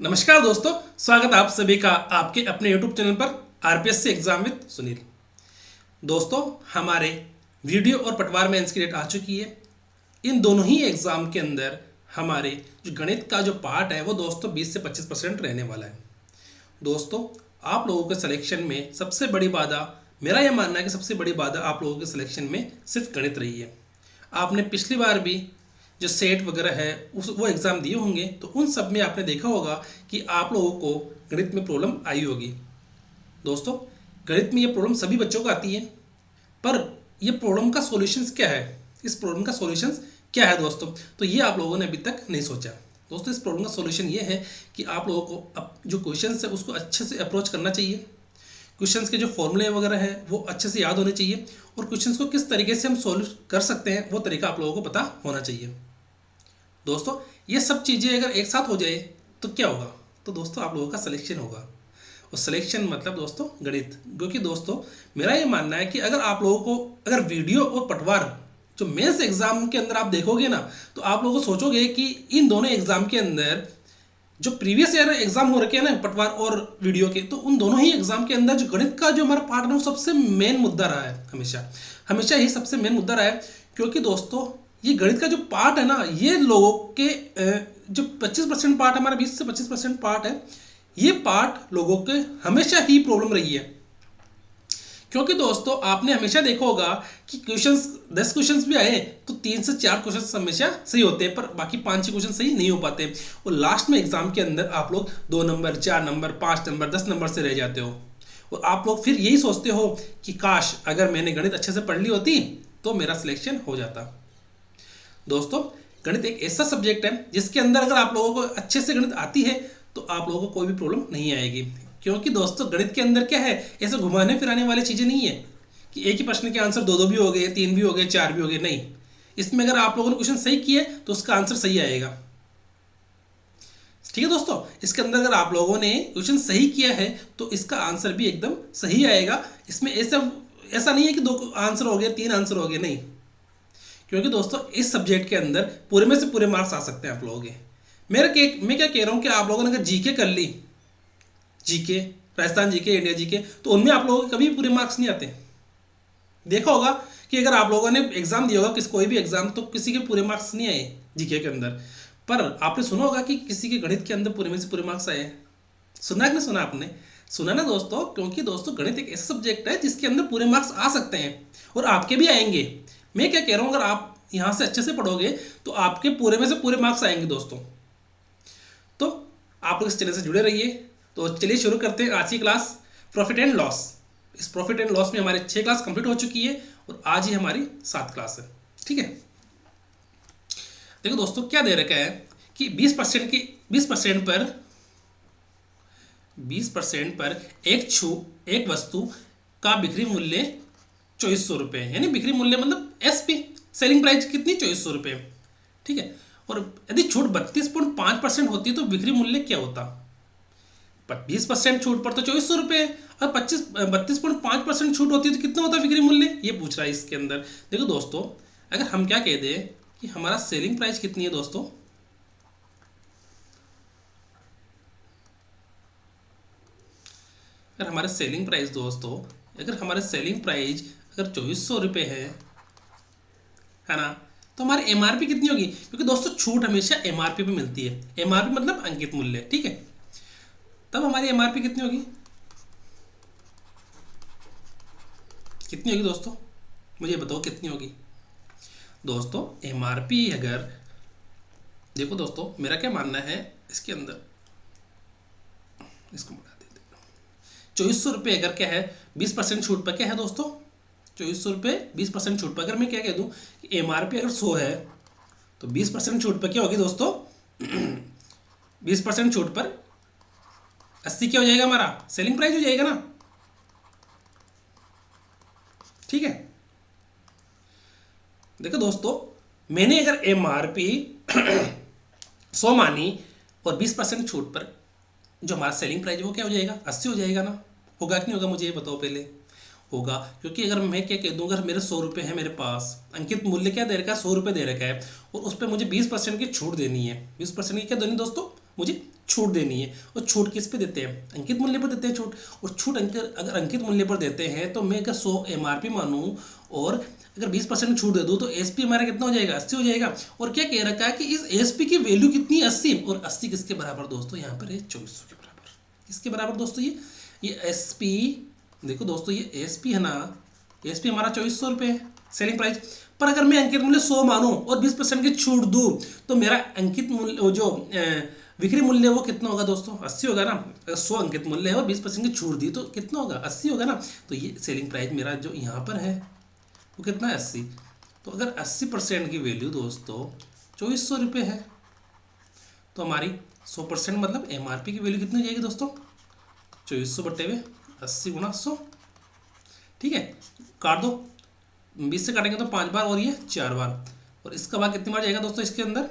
नमस्कार दोस्तों, स्वागत है आप सभी का आपके अपने YouTube चैनल पर आरपीएससी एग्जाम विद सुनील। दोस्तों, हमारे वीडियो और पटवार मेंस की डेट आ चुकी है। इन दोनों ही एग्जाम के अंदर हमारे जो गणित का जो पार्ट है वो दोस्तों 20 से 25% रहने वाला है। दोस्तों, आप लोगों के सिलेक्शन में सबसे बड़ी बाधा, मेरा यह मानना है कि सबसे बड़ी बाधा आप लोगों के सिलेक्शन में सिर्फ गणित रही है। आपने पिछली बार भी जो सेट वगैरह है वो एग्ज़ाम दिए होंगे, तो उन सब में आपने देखा होगा कि आप लोगों को गणित में प्रॉब्लम आई होगी। दोस्तों, गणित में ये प्रॉब्लम सभी बच्चों को आती है, पर ये प्रॉब्लम का सॉल्यूशंस क्या है, इस प्रॉब्लम का सॉल्यूशंस क्या है दोस्तों, तो ये आप लोगों ने अभी तक नहीं सोचा। दोस्तों, इस प्रॉब्लम का सॉल्यूशन ये है कि आप लोगों को अब जो क्वेश्चंस है उसको अच्छे से अप्रोच करना चाहिए। क्वेश्चंस के जो फॉर्मूले वगैरह हैं वो अच्छे से याद होने चाहिए, और क्वेश्चंस को किस तरीके से हम सॉल्व कर सकते हैं वो तरीका आप लोगों को पता होना चाहिए। दोस्तों, ये सब चीज़ें अगर एक साथ हो जाए तो क्या होगा, तो दोस्तों आप लोगों का सिलेक्शन होगा। और सिलेक्शन मतलब दोस्तों गणित, क्योंकि दोस्तों मेरा ये मानना है कि अगर आप लोगों को अगर वीडियो और पटवार जो मेंस एग्जाम के अंदर आप देखोगे ना, तो आप लोगों को सोचोगे कि इन दोनों एग्जाम के अंदर जो प्रीवियस ईयर एग्जाम हो रखे हैं ना पटवार और वीडियो के, तो उन दोनों ही एग्जाम के अंदर जो गणित का जो हमारा पार्ट है वो सबसे मेन मुद्दा रहा है। हमेशा हमेशा ही सबसे मेन मुद्दा रहा है, क्योंकि दोस्तों ये गणित का जो पार्ट है ना, ये लोगों के जो 25% पार्ट हमारा 20 से 25% पार्ट है, ये पार्ट लोगों के हमेशा ही प्रॉब्लम रही है। क्योंकि दोस्तों आपने हमेशा देखा होगा कि क्वेश्चंस 10 क्वेश्चंस भी आए तो 3 से 4 क्वेश्चंस हमेशा सही होते हैं, पर बाकी 5-6 क्वेश्चन सही नहीं हो पाते, और लास्ट में एग्जाम के अंदर आप लोग 2 नंबर, 4 नंबर, 5 नंबर, 10 नंबर से रह जाते हो। और आप लोग फिर यही सोचते हो कि काश अगर मैंने गणित अच्छे से पढ़ ली होती तो मेरा सिलेक्शन हो जाता। दोस्तों, गणित एक ऐसा सब्जेक्ट है जिसके अंदर अगर आप लोगों को अच्छे से गणित आती है तो आप लोगों को कोई भी प्रॉब्लम नहीं आएगी। क्योंकि दोस्तों गणित के अंदर क्या है, ऐसे घुमाने फिराने वाली चीज़ें नहीं है कि एक ही प्रश्न के आंसर 2-2 भी हो गए, 3 भी हो गए, 4 भी हो गए। नहीं, इसमें अगर आप लोगों ने क्वेश्चन सही किए तो उसका आंसर सही आएगा। ठीक है दोस्तों, इसके अंदर अगर आप लोगों ने क्वेश्चन सही किया है तो इसका आंसर भी एकदम सही आएगा। इसमें ऐसा नहीं है कि 2 आंसर हो गए, 3 आंसर हो गए, नहीं। क्योंकि दोस्तों इस सब्जेक्ट के अंदर पूरे में से पूरे मार्क्स आ सकते हैं आप लोगों के। मैं क्या कह रहा हूँ कि आप लोगों ने अगर जीके कर ली, GK Rajasthan GK, India GK, तो उनमें आप लोगों के कभी पूरे मार्क्स नहीं आते। देखा होगा कि अगर आप लोगों ने एग्जाम दिया होगा कोई भी एग्जाम, तो किसी के पूरे मार्क्स नहीं आए जीके के अंदर, पर आपने सुना होगा कि किसी के गणित के अंदर पूरे में से पूरे मार्क्स आए। सुना कि नहीं सुना आपने? सुना ना दोस्तों, क्योंकि दोस्तों गणित एक ऐसा सब्जेक्ट है जिसके अंदर पूरे मार्क्स आ सकते हैं, और आपके भी आएंगे। मैं क्या कह रहा हूँ, अगर आप यहाँ से अच्छे से पढ़ोगे तो आपके पूरे में से पूरे मार्क्स आएंगे दोस्तों। तो आप लोग इस चैनल से जुड़े रहिए। तो चलिए शुरू करते हैं आज की क्लास, प्रॉफिट एंड लॉस। इस प्रॉफिट एंड लॉस में हमारी 6 क्लास कंप्लीट हो चुकी है और आज ही हमारी 7 क्लास है। ठीक है, देखो दोस्तों क्या दे रखा है कि 20% पर एक वस्तु का बिक्री मूल्य 2400 रुपये, यानी बिक्री मूल्य मतलब एसपी, सेलिंग प्राइस कितनी, 2400 रुपये। ठीक है, और यदि छूट 32.5% होती है तो बिक्री मूल्य क्या होता? 20% छूट पर तो 2400 रुपये, और 32.5% छूट होती है तो कितना होता है बिक्री मूल्य, ये पूछ रहा है इसके अंदर। देखो दोस्तों, अगर हम क्या कह दें कि हमारा सेलिंग प्राइस कितनी है दोस्तों, अगर हमारे सेलिंग प्राइस दोस्तों, अगर हमारे सेलिंग प्राइस अगर 2400 रुपये है ना, तो हमारी एमआरपी कितनी होगी? क्योंकि दोस्तों छूट हमेशा एमआरपी पे मिलती है। एमआरपी मतलब अंकित मूल्य। ठीक है, तब हमारी एमआरपी कितनी होगी, कितनी होगी दोस्तों, मुझे बताओ कितनी होगी। दोस्तों एमआरपी अगर, देखो दोस्तों मेरा क्या मानना है इसके अंदर, इसको बढ़ा देते, 2400 रुपये अगर क्या है 20% छूट पर क्या है दोस्तों, 2400 रुपये 20% छूट पर, अगर मैं क्या कह दूँ कि एमआरपी अगर 100 है तो 20% छूट पर क्या होगी दोस्तों 20% छूट पर 80 क्या हो जाएगा, हमारा सेलिंग प्राइस हो जाएगा ना। ठीक है, देखो दोस्तों मैंने अगर एमआरपी 100 मानी और 20% छूट पर जो हमारा सेलिंग प्राइस है वो क्या हो जाएगा, 80 हो जाएगा ना। होगा कि नहीं होगा, मुझे ये बताओ पहले। होगा, क्योंकि अगर मैं क्या कह दूँ, अगर मेरे 100 रुपये है मेरे पास, अंकित मूल्य क्या दे रखा है, 100 रुपये दे रखा है, और उस पर मुझे 20% की छूट देनी है। 20% की क्या देनी दोस्तों, मुझे छूट देनी है। और छूट किस पे देते हैं? अंकित मूल्य पर देते हैं छूट। और छूट अगर अंकित मूल्य पर देते हैं तो मैं अगर 100 MRP मानूँ और अगर 20% छूट दे दूँ तो एसपी हमारा कितना हो जाएगा? 80 हो जाएगा। और क्या कह रखा है कि इस एसपी की वैल्यू कितनी? 80। और 80 किसके बराबर दोस्तों? यहाँ पर है 2400 के बराबर। किसके बराबर दोस्तों? ये एसपी, देखो दोस्तों ये एसपी है ना, एसपी हमारा 2400 रुपये है सेलिंग प्राइस। पर अगर मैं अंकित मूल्य 100 मानूँ और 20% की छूट दूँ तो मेरा अंकित मूल्य जो विक्री मूल्य वो कितना होगा दोस्तों? 80 होगा ना। अगर 100 अंकित मूल्य है और 20% की छूट दी तो कितना होगा? 80 होगा ना। तो ये सेलिंग प्राइस मेरा जो यहाँ पर है वो कितना है? 80। तो अगर 80% की वैल्यू दोस्तों 2400 रुपये है तो हमारी 100% मतलब MRP की वैल्यू कितनी हो जाएगी दोस्तों? 2400 बटे हुए 80 गुणा 100। ठीक है, काट दो, 20 से काटेंगे तो 5 बार और ये 4 बार। और इसका बाद कितनी बार जाएगा दोस्तों इसके अंदर?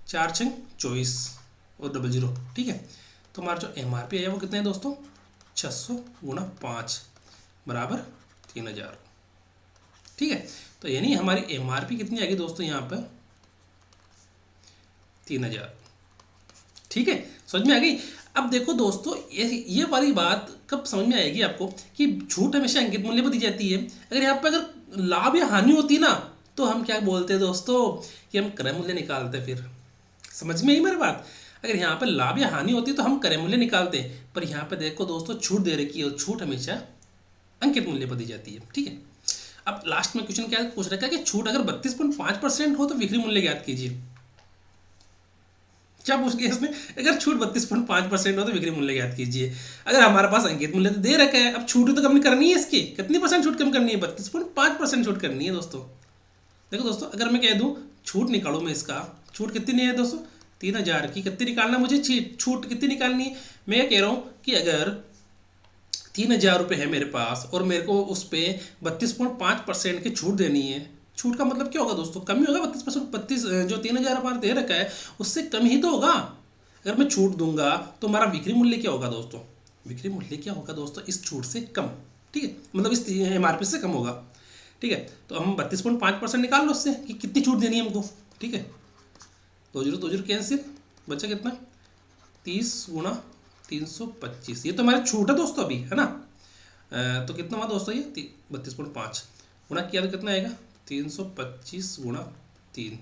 4 6 24 और 00। ठीक है, तो हमारा जो MRP है वो कितना है दोस्तों? 600 गुणा 5 बराबर 3000। ठीक है, तो यानी हमारी MRP कितनी आएगी दोस्तों यहाँ पर? 3000। ठीक है, समझ में आ गई? अब देखो दोस्तों ये वाली बात कब समझ में आएगी आपको कि छूट हमेशा अंकित मूल्य पर दी जाती है। अगर यहाँ पर अगर लाभ या हानि होती ना तो हम क्या बोलते हैं दोस्तों कि हम क्रय मूल्य निकालते। फिर समझ में आई मेरी बात? अगर यहाँ पर लाभ या हानि होती तो हम क्रय मूल्य निकालते, पर यहाँ पर देखो दोस्तों छूट दे रखी है और छूट हमेशा अंकित मूल्य पर दी जाती है। ठीक है, अब लास्ट में क्वेश्चन क्या पूछ रखा है कि छूट अगर 32.5% हो तो विक्री मूल्य ज्ञात कीजिए। क्या पूछ गया इसमें? अगर छूट 32.5% हो तो विक्री मूल्य ज्ञात कीजिए। अगर हमारे पास अंकित मूल्य तो दे रखा है, अब छूट तो कम करनी है इसकी। कितनी % छूट कम करनी है? 32.5% छूट करनी है दोस्तों। देखो दोस्तों अगर मैं कह दूं छूट निकालो मैं इसका, छूट कितनी नहीं है दोस्तों? 3000 की। कितनी निकालना मुझे? छूट कितनी निकालनी है? मैं कह रहा हूँ कि अगर 3000 रुपये है मेरे पास और मेरे को उस पर 32.5% की छूट देनी है। छूट का मतलब क्या होगा दोस्तों? कम ही होगा। 32%, 32 जो 3000 हमारा दे रखा है उससे कम ही तो होगा। अगर मैं छूट दूंगा तो हमारा विक्री मूल्य क्या होगा दोस्तों? विक्री मूल्य क्या होगा दोस्तों? इस छूट से कम। ठीक है, मतलब इस MRP से कम होगा। ठीक है, तो हम 32.5% निकाल लो उससे कि कितनी छूट देनी है हमको। ठीक है, 2 कैंसिल, बचा कितना? 30 गुणा 325। ये तो हमारी छूट है दोस्तों अभी, है ना। तो कितना हुआ दोस्तों? ये 32.5 गुणा किया तो कितना आएगा? 325 गुणा 3,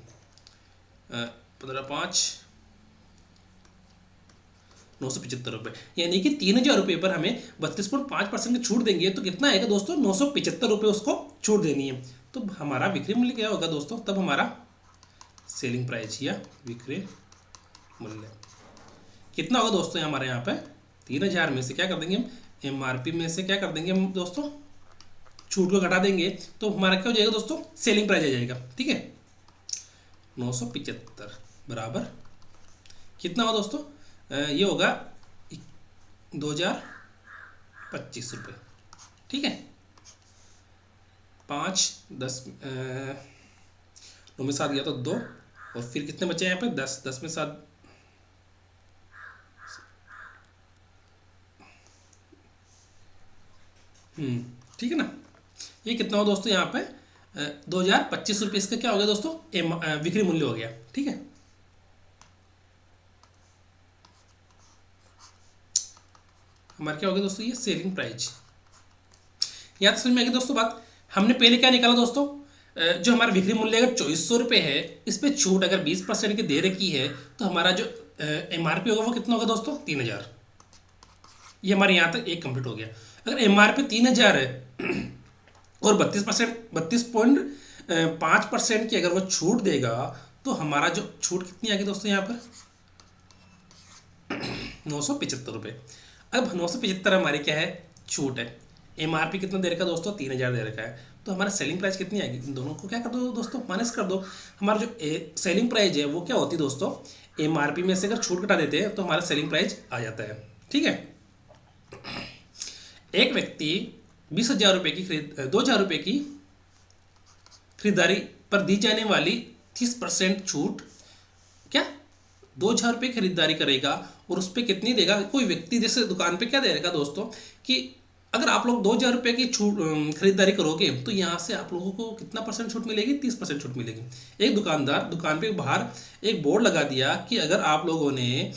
15 5 975 रुपये। यानी कि 3000 रुपये पर हमें 32.5% की छूट देंगे तो कितना आएगा दोस्तों? 975 रुपये उसको छूट देनी है। तो हमारा विक्रय मूल्य क्या होगा दोस्तों? तब हमारा सेलिंग प्राइस या विक्रय मूल्य कितना होगा दोस्तों? हमारे यहाँ पे 3000 में से क्या कर देंगे हम? MRP में से क्या कर देंगे हम दोस्तों? छूट को घटा देंगे तो हमारा क्या हो जाएगा दोस्तों? सेलिंग प्राइस आ जाएगा। ठीक है, 975 बराबर कितना हुआ दोस्तों? ये होगा 2025 रुपये। ठीक है, 5 10 9 में 7 गया तो 2 और फिर कितने बचे यहाँ पे? 10 10 में 7 ठीक है ना। ये कितना हो दोस्तों? यहाँ पे 2025 रुपये इसका क्या हो गया दोस्तों? विक्री मूल्य हो गया। ठीक है, हमारा क्या हो गया दोस्तों? ये सेलिंग प्राइस। यहाँ तक समझ में आ गई दोस्तों बात? हमने पहले क्या निकाला दोस्तों? जो हमारा विक्री मूल्य अगर 2400 रुपये है, इस पर छूट अगर 20% की दे रखी है तो हमारा जो MRP होगा वो कितना होगा दोस्तों? 3000। ये हमारे यहाँ तक एक कंप्लीट हो गया। अगर MRP 3000 है और 32.5% की अगर वो छूट देगा तो हमारा जो छूट कितनी आ गई दोस्तों? यहाँ पर 975 रुपये। अब 975 हमारी क्या है? छूट है। MRP कितना दे रखा है दोस्तों? 3000 दे रखा है। तो हमारा सेलिंग प्राइस कितनी आएगी? इन दोनों को क्या कर दो दोस्तों? माइनस कर दो। हमारा जो सेलिंग प्राइस है वो क्या होती है दोस्तों? MRP में से अगर छूट घटा देते हैं तो हमारा सेलिंग प्राइस आ जाता है। ठीक है, एक व्यक्ति 20,000 रुपये की 2,000 रुपये की खरीदारी पर दी जाने वाली 30% छूट, क्या 2,000 रुपये खरीदारी करेगा और उस पर कितनी देगा? कोई व्यक्ति जैसे दुकान पे क्या देगा दोस्तों कि अगर आप लोग 2,000 रुपये की छूट खरीदारी करोगे तो यहाँ से आप लोगों को कितना % छूट मिलेगी? 30% छूट मिलेगी। एक दुकानदार दुकान पे बाहर एक बोर्ड लगा दिया कि अगर आप लोगों ने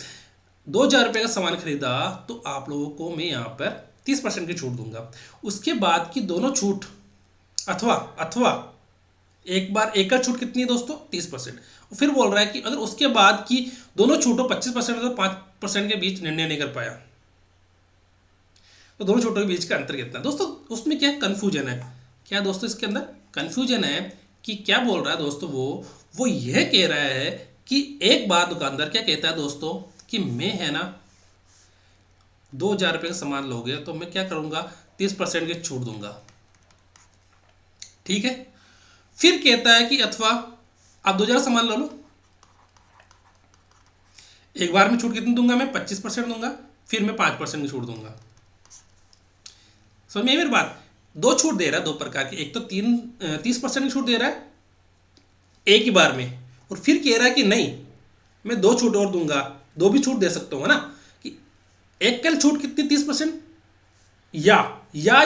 2,000 रुपये का सामान खरीदा तो आप लोगों को मैं यहाँ पर 30% की छूट दूंगा। उसके बाद की दोनों छूट अथवा अथवा एक बार एकल छूट कितनी है दोस्तों? 30%। फिर बोल रहा है कि अगर उसके बाद की दोनों छूटों 25% तो 5% के बीच निर्णय नहीं कर पाया तो दोनों छूटों के बीच का अंतर कितना है दोस्तों? उसमें क्या कंफ्यूजन है? क्या दोस्तों इसके अंदर कंफ्यूजन है कि क्या बोल रहा है दोस्तों? वो यह कह रहा है कि एक बार दुकानदार क्या कहता है दोस्तों कि मैं है ना 2,000 रुपये का सामान लोगे तो मैं क्या करूंगा? 30% की छूट दूंगा। ठीक है। फिर कहता है कि अथवा आप 2,000 सामान लो, एक बार में छूट कितनी दूंगा? मैं 25% दूंगा, फिर मैं 5% की छूट दूंगा। समझ में आई मेरी बात? दो छूट दे रहा है, दो प्रकार की। एक तो 30% की छूट दे रहा है एक ही बार में, और फिर कह रहा है कि नहीं मैं दो छूट और दूंगा, दो भी छूट दे सकता हूँ ना, कि एक कल छूट कितनी? 30%, या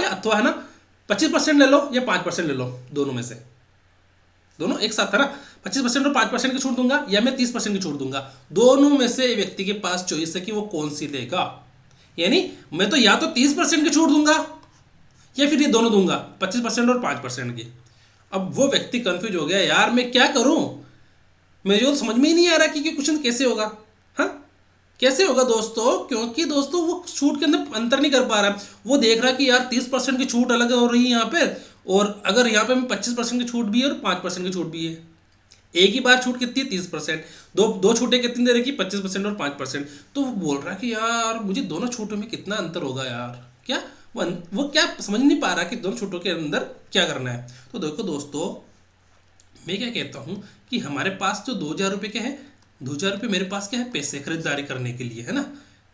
अथवा है ना 25% ले लो या 5% ले लो, दोनों में से, दोनों एक साथ है ना, 25% और 5% की छूट दूंगा या मैं 30% की छूट दूंगा। दोनों में से व्यक्ति के पास चॉइस है कि वो कौन सी लेगा। यानी मैं तो या तो 30% की छूट दूंगा या फिर ये दोनों दूंगा, 25% और 5% की। अब वो व्यक्ति कंफ्यूज हो गया, यार मैं क्या करूं, मुझे तो समझ में ही नहीं आ रहा कि क्वेश्चन कैसे होगा। हाँ, कैसे होगा दोस्तों? क्योंकि दोस्तों वो छूट के अंदर अंतर नहीं कर पा रहा। वो देख रहा है कि यार 30% की छूट अलग हो रही है यहाँ पे, और अगर यहाँ पे 25% की छूट भी है और 5% की छूट भी है। एक ही बार छूट कितनी है? 30%। दो छूटें कितनी दे रखी? 25% और 5%। तो वो बोल रहा है कि यार मुझे दोनों छूटों में कितना अंतर होगा यार, क्या वो क्या समझ नहीं पा रहा कि दोनों छूटों के अंदर क्या करना है। तो देखो दोस्तों, मैं क्या कहता हूँ कि हमारे पास जो 2,000 रुपये के हैं, 2,000 रुपये मेरे पास क्या है? पैसे, खरीदारी करने के लिए है ना,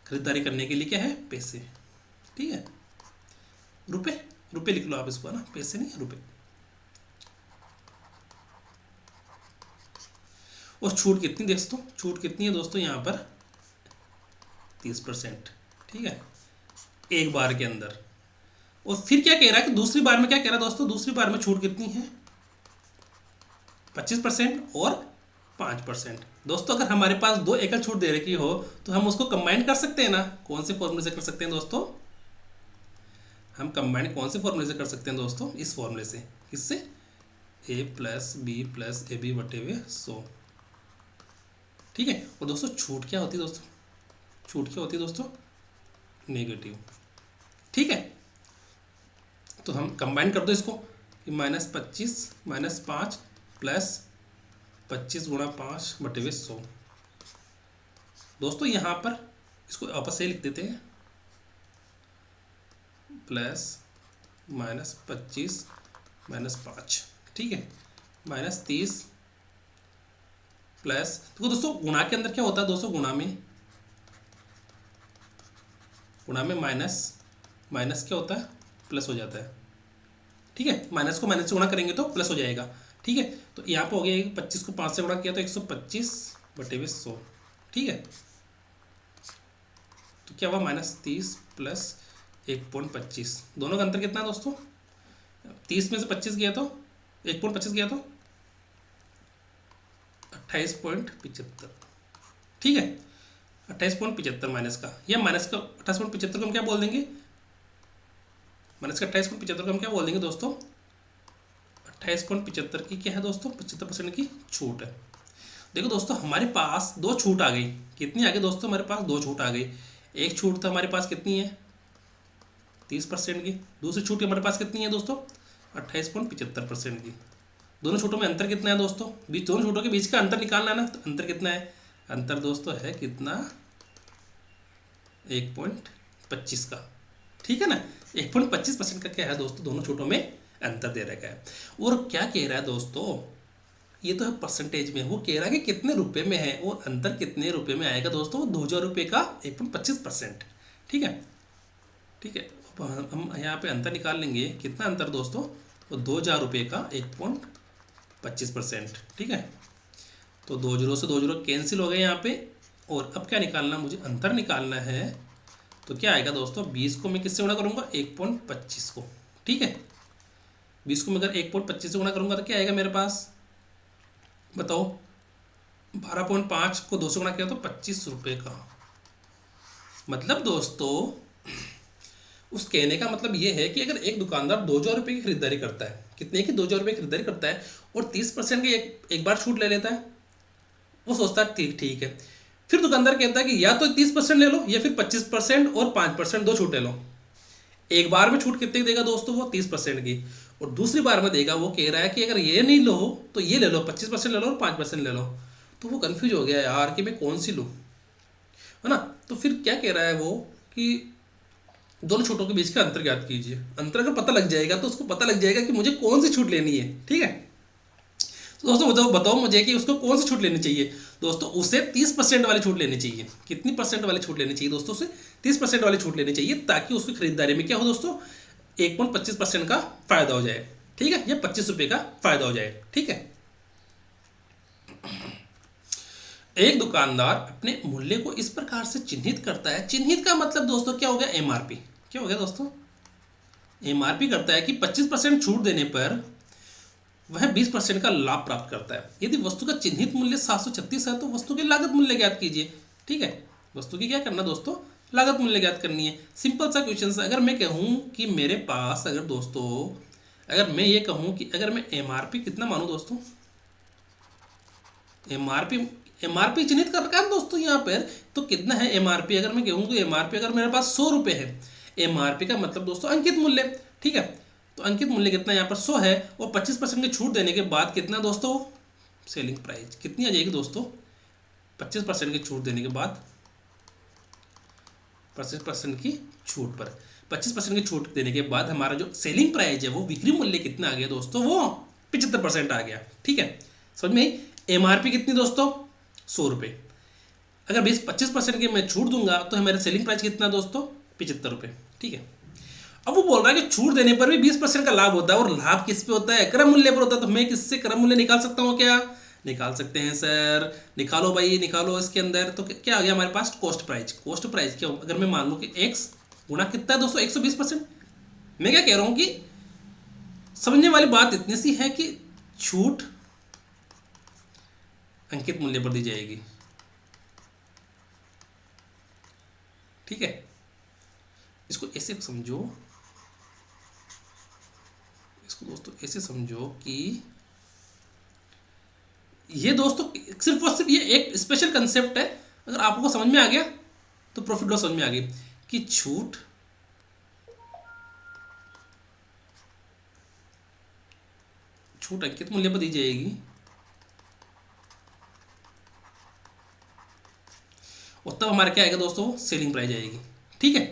खरीदारी करने के लिए क्या है? पैसे। ठीक है, रुपए, रुपए लिख लो आप इसको, है ना, पैसे नहीं रुपए। और छूट कितनी दोस्तों? छूट कितनी है दोस्तों यहाँ पर? 30%। ठीक है, एक बार के अंदर। और फिर क्या कह रहा है कि दूसरी बार में क्या कह रहा है दोस्तों? दूसरी बार में छूट कितनी है? 25% और 5%। दोस्तों अगर हमारे पास दो एकल छूट दे रखी हो तो हम उसको कंबाइन कर सकते हैं ना। कौन से फॉर्मूले से कर सकते हैं दोस्तों? हम कंबाइन कौन से फॉर्मूले से कर सकते हैं दोस्तों? इस फॉर्मूले से। किससे? a plus B plus A B बटे हुए 100। ठीक है। और दोस्तों छूट क्या होती है दोस्तों? छूट क्या होती है दोस्तों? नेगेटिव। ठीक है, तो हम कंबाइन कर दो इसको कि -25 -5 प्लस 25 गुणा 5 बटे हुए 100। दोस्तों यहाँ पर इसको आपस से लिख देते हैं, प्लस -25 -5। ठीक है, -30 प्लस, देखो दोस्तों गुणा के अंदर क्या होता है दोस्तों? गुणा में माइनस क्या होता है? प्लस हो जाता है। ठीक है, माइनस को माइनस से गुणा करेंगे तो प्लस हो जाएगा। ठीक है, तो यहाँ पे हो गया 25 को 5 से गुणा किया तो 125 बटे हुए 100। ठीक है, तो क्या हुआ? -30 प्लस 1.25। दोनों का अंतर कितना है दोस्तों? 30 में से 25 गया तो 1.25 गया तो 28.75। ठीक है, 28.75 माइनस का, या माइनस का 28.75 को हम क्या बोल देंगे? माइनस का 28.75 को हम क्या बोल देंगे दोस्तों? 28.75 की क्या है दोस्तों? 75% की छूट है। देखो दोस्तों हमारे पास दो छूट आ गई। कितनी आ गई दोस्तों? हमारे पास दो छूट आ गई। एक छूट तो हमारे पास कितनी है? 30% की। दूसरी छूट हमारे पास कितनी है दोस्तों? 28.75% की। दोनों छूटों में अंतर कितना है दोस्तों? दोनों छूटों के बीच का अंतर निकालना है ना, तो अंतर कितना है? अंतर दोस्तों है कितना? 1.25 का। ठीक है ना, 1.25% का क्या है दोस्तों? दोनों छूटों में अंतर दे रखा है। और क्या कह रहा है दोस्तों? ये तो है परसेंटेज में। वो कह रहा है कि कितने रुपए में है और अंतर कितने रुपए में आएगा दोस्तों? 2,000 रुपये का 1.25%। ठीक है, ठीक है, हम यहाँ पे अंतर निकाल लेंगे। कितना अंतर दोस्तों? तो 2,000 रुपये का 1.25%। ठीक है, तो 2 जीरो से 2 जीरो कैंसिल हो गए यहाँ पे। और अब क्या निकालना? मुझे अंतर निकालना है। तो क्या आएगा दोस्तों? 20 को मैं किससे गुणा करूँगा? 1.25 को। ठीक है, 20 को मैं अगर 1.25 से गुणा करूँगा तो क्या आएगा मेरे पास? बताओ, 12.5 को 2 से गुणा किया तो 25 रुपये का। मतलब दोस्तों उस कहने का मतलब ये है कि अगर एक दुकानदार 2,000 रुपये की खरीदारी करता है, कितने की 2,000 रुपये की खरीदारी करता है और 30% की एक बार छूट ले लेता है, वो सोचता है ठीक ठीक है। फिर दुकानदार कहता है कि या तो 30% ले लो या फिर 25% और 5% दो छूटें लो। एक बार में छूट कितने की देगा दोस्तों, वो 30% की, और दूसरी बार में देगा वो कह रहा है कि अगर ये नहीं लो तो ये ले लो, 25% ले लो और 5% ले लो। तो वो कंफ्यूज हो गया यार कि मैं कौन सी लूँ, है ना। तो फिर क्या कह रहा है वो कि दोनों छूटों के बीच का अंतर ज्ञात कीजिए। अंतर अगर पता लग जाएगा तो उसको पता लग जाएगा कि मुझे कौन सी छूट लेनी है, ठीक है। तो दोस्तों बताओ मुझे कि उसको कौन सी छूट लेनी चाहिए। दोस्तों उसे 30% वाली छूट लेनी चाहिए। कितनी परसेंट वाली छूट लेनी चाहिए दोस्तों, उसे 30% वाली छूट लेनी चाहिए, ताकि उसकी खरीदारी में क्या हो दोस्तों, 1.25% का फायदा हो जाए, ठीक है, या 25 रुपये का फायदा हो जाए, ठीक है। एक दुकानदार अपने मूल्य को इस प्रकार से चिन्हित करता है। चिन्हित का मतलब दोस्तों क्या हो गया, एमआरपी। क्या हो गया दोस्तों, एमआरपी करता है कि 25% छूट देने पर वह 20% का लाभ प्राप्त करता है। यदि वस्तु का चिन्हित मूल्य 736 है तो वस्तु की लागत मूल्य ज्ञात कीजिए, ठीक है। वस्तु की क्या करना दोस्तों, लागत मूल्य ज्ञात करनी है। सिंपल सा क्वेश्चन है। अगर मैं कहूँ कि मेरे पास, अगर दोस्तों अगर मैं ये कहूँ कि अगर मैं एमआरपी कितना मानूँ दोस्तों, एमआरपी एमआरपी चिन्हित कर रखा है दोस्तों यहाँ पर, तो कितना है एमआरपी। अगर मैं कहूँ कि एमआरपी अगर मेरे पास 100 रुपये है, एमआरपी का मतलब दोस्तों अंकित मूल्य, ठीक है। तो अंकित मूल्य कितना यहाँ पर 100 है, और 25% की छूट देने के बाद कितना दोस्तों, सेलिंग प्राइस कितनी आ जाएगी दोस्तों, 25% की छूट देने के बाद, 25% की छूट पर 25% की छूट देने के बाद हमारा जो सेलिंग प्राइस है वो बिक्री मूल्य कितना आ गया दोस्तों, वो 75% आ गया, ठीक है। समझ में। एमआरपी कितनी दोस्तों, 100 रुपये। अगर 25% की मैं छूट दूंगा तो हमारे सेलिंग प्राइस कितना दोस्तों, 75 रुपये, ठीक है। अब वो बोल रहा है कि छूट देने पर भी 20% का लाभ होता है, और लाभ किस पे होता है, क्रम मूल्य पर होता है। तो मैं किससे क्रम मूल्य निकाल सकता हूँ, क्या निकाल सकते हैं सर, निकालो भाई निकालो। इसके अंदर तो क्या आ गया हमारे पास, कॉस्ट प्राइस। कॉस्ट प्राइस क्या, अगर मैं मान लूँ कि एक्स गुणा कितना है दोस्तों, 120%। मैं क्या कह रहा हूँ कि समझने वाली बात इतनी सी है कि छूट अंकित मूल्य पर दी जाएगी, ठीक है। इसको ऐसे समझो, इसको दोस्तों ऐसे समझो कि ये दोस्तों सिर्फ और सिर्फ ये एक स्पेशल कंसेप्ट है। अगर आपको समझ में आ गया तो प्रॉफिट लॉस समझ में आ गई कि छूट अंकित मूल्य पर दी जाएगी, और तब हमारा क्या आएगा दोस्तों, सेलिंग प्राइस आएगी, ठीक है।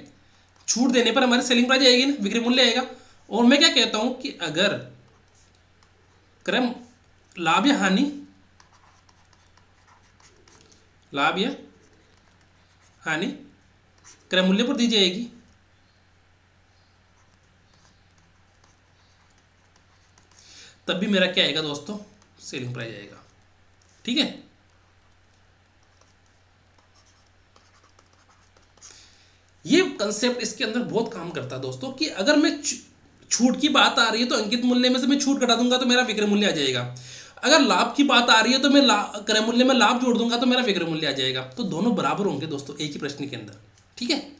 छूट देने पर हमारी सेलिंग प्राइस आएगी ना, विक्रय मूल्य आएगा। और मैं क्या कहता हूं कि अगर क्रम लाभ या हानि, लाभ या हानि क्रय मूल्य पर दी जाएगी, तब भी मेरा क्या आएगा दोस्तों, सेलिंग प्राइस आएगा, ठीक है। ये कंसेप्ट इसके अंदर बहुत काम करता है दोस्तों, कि अगर मैं छूट की बात आ रही है तो अंकित मूल्य में से मैं छूट घटा दूंगा तो मेरा विक्रय मूल्य आ जाएगा। अगर लाभ की बात आ रही है तो मैं क्रय मूल्य में लाभ जोड़ दूंगा तो मेरा विक्रय मूल्य आ जाएगा। तो दोनों बराबर होंगे दोस्तों एक ही प्रश्न के अंदर, ठीक है।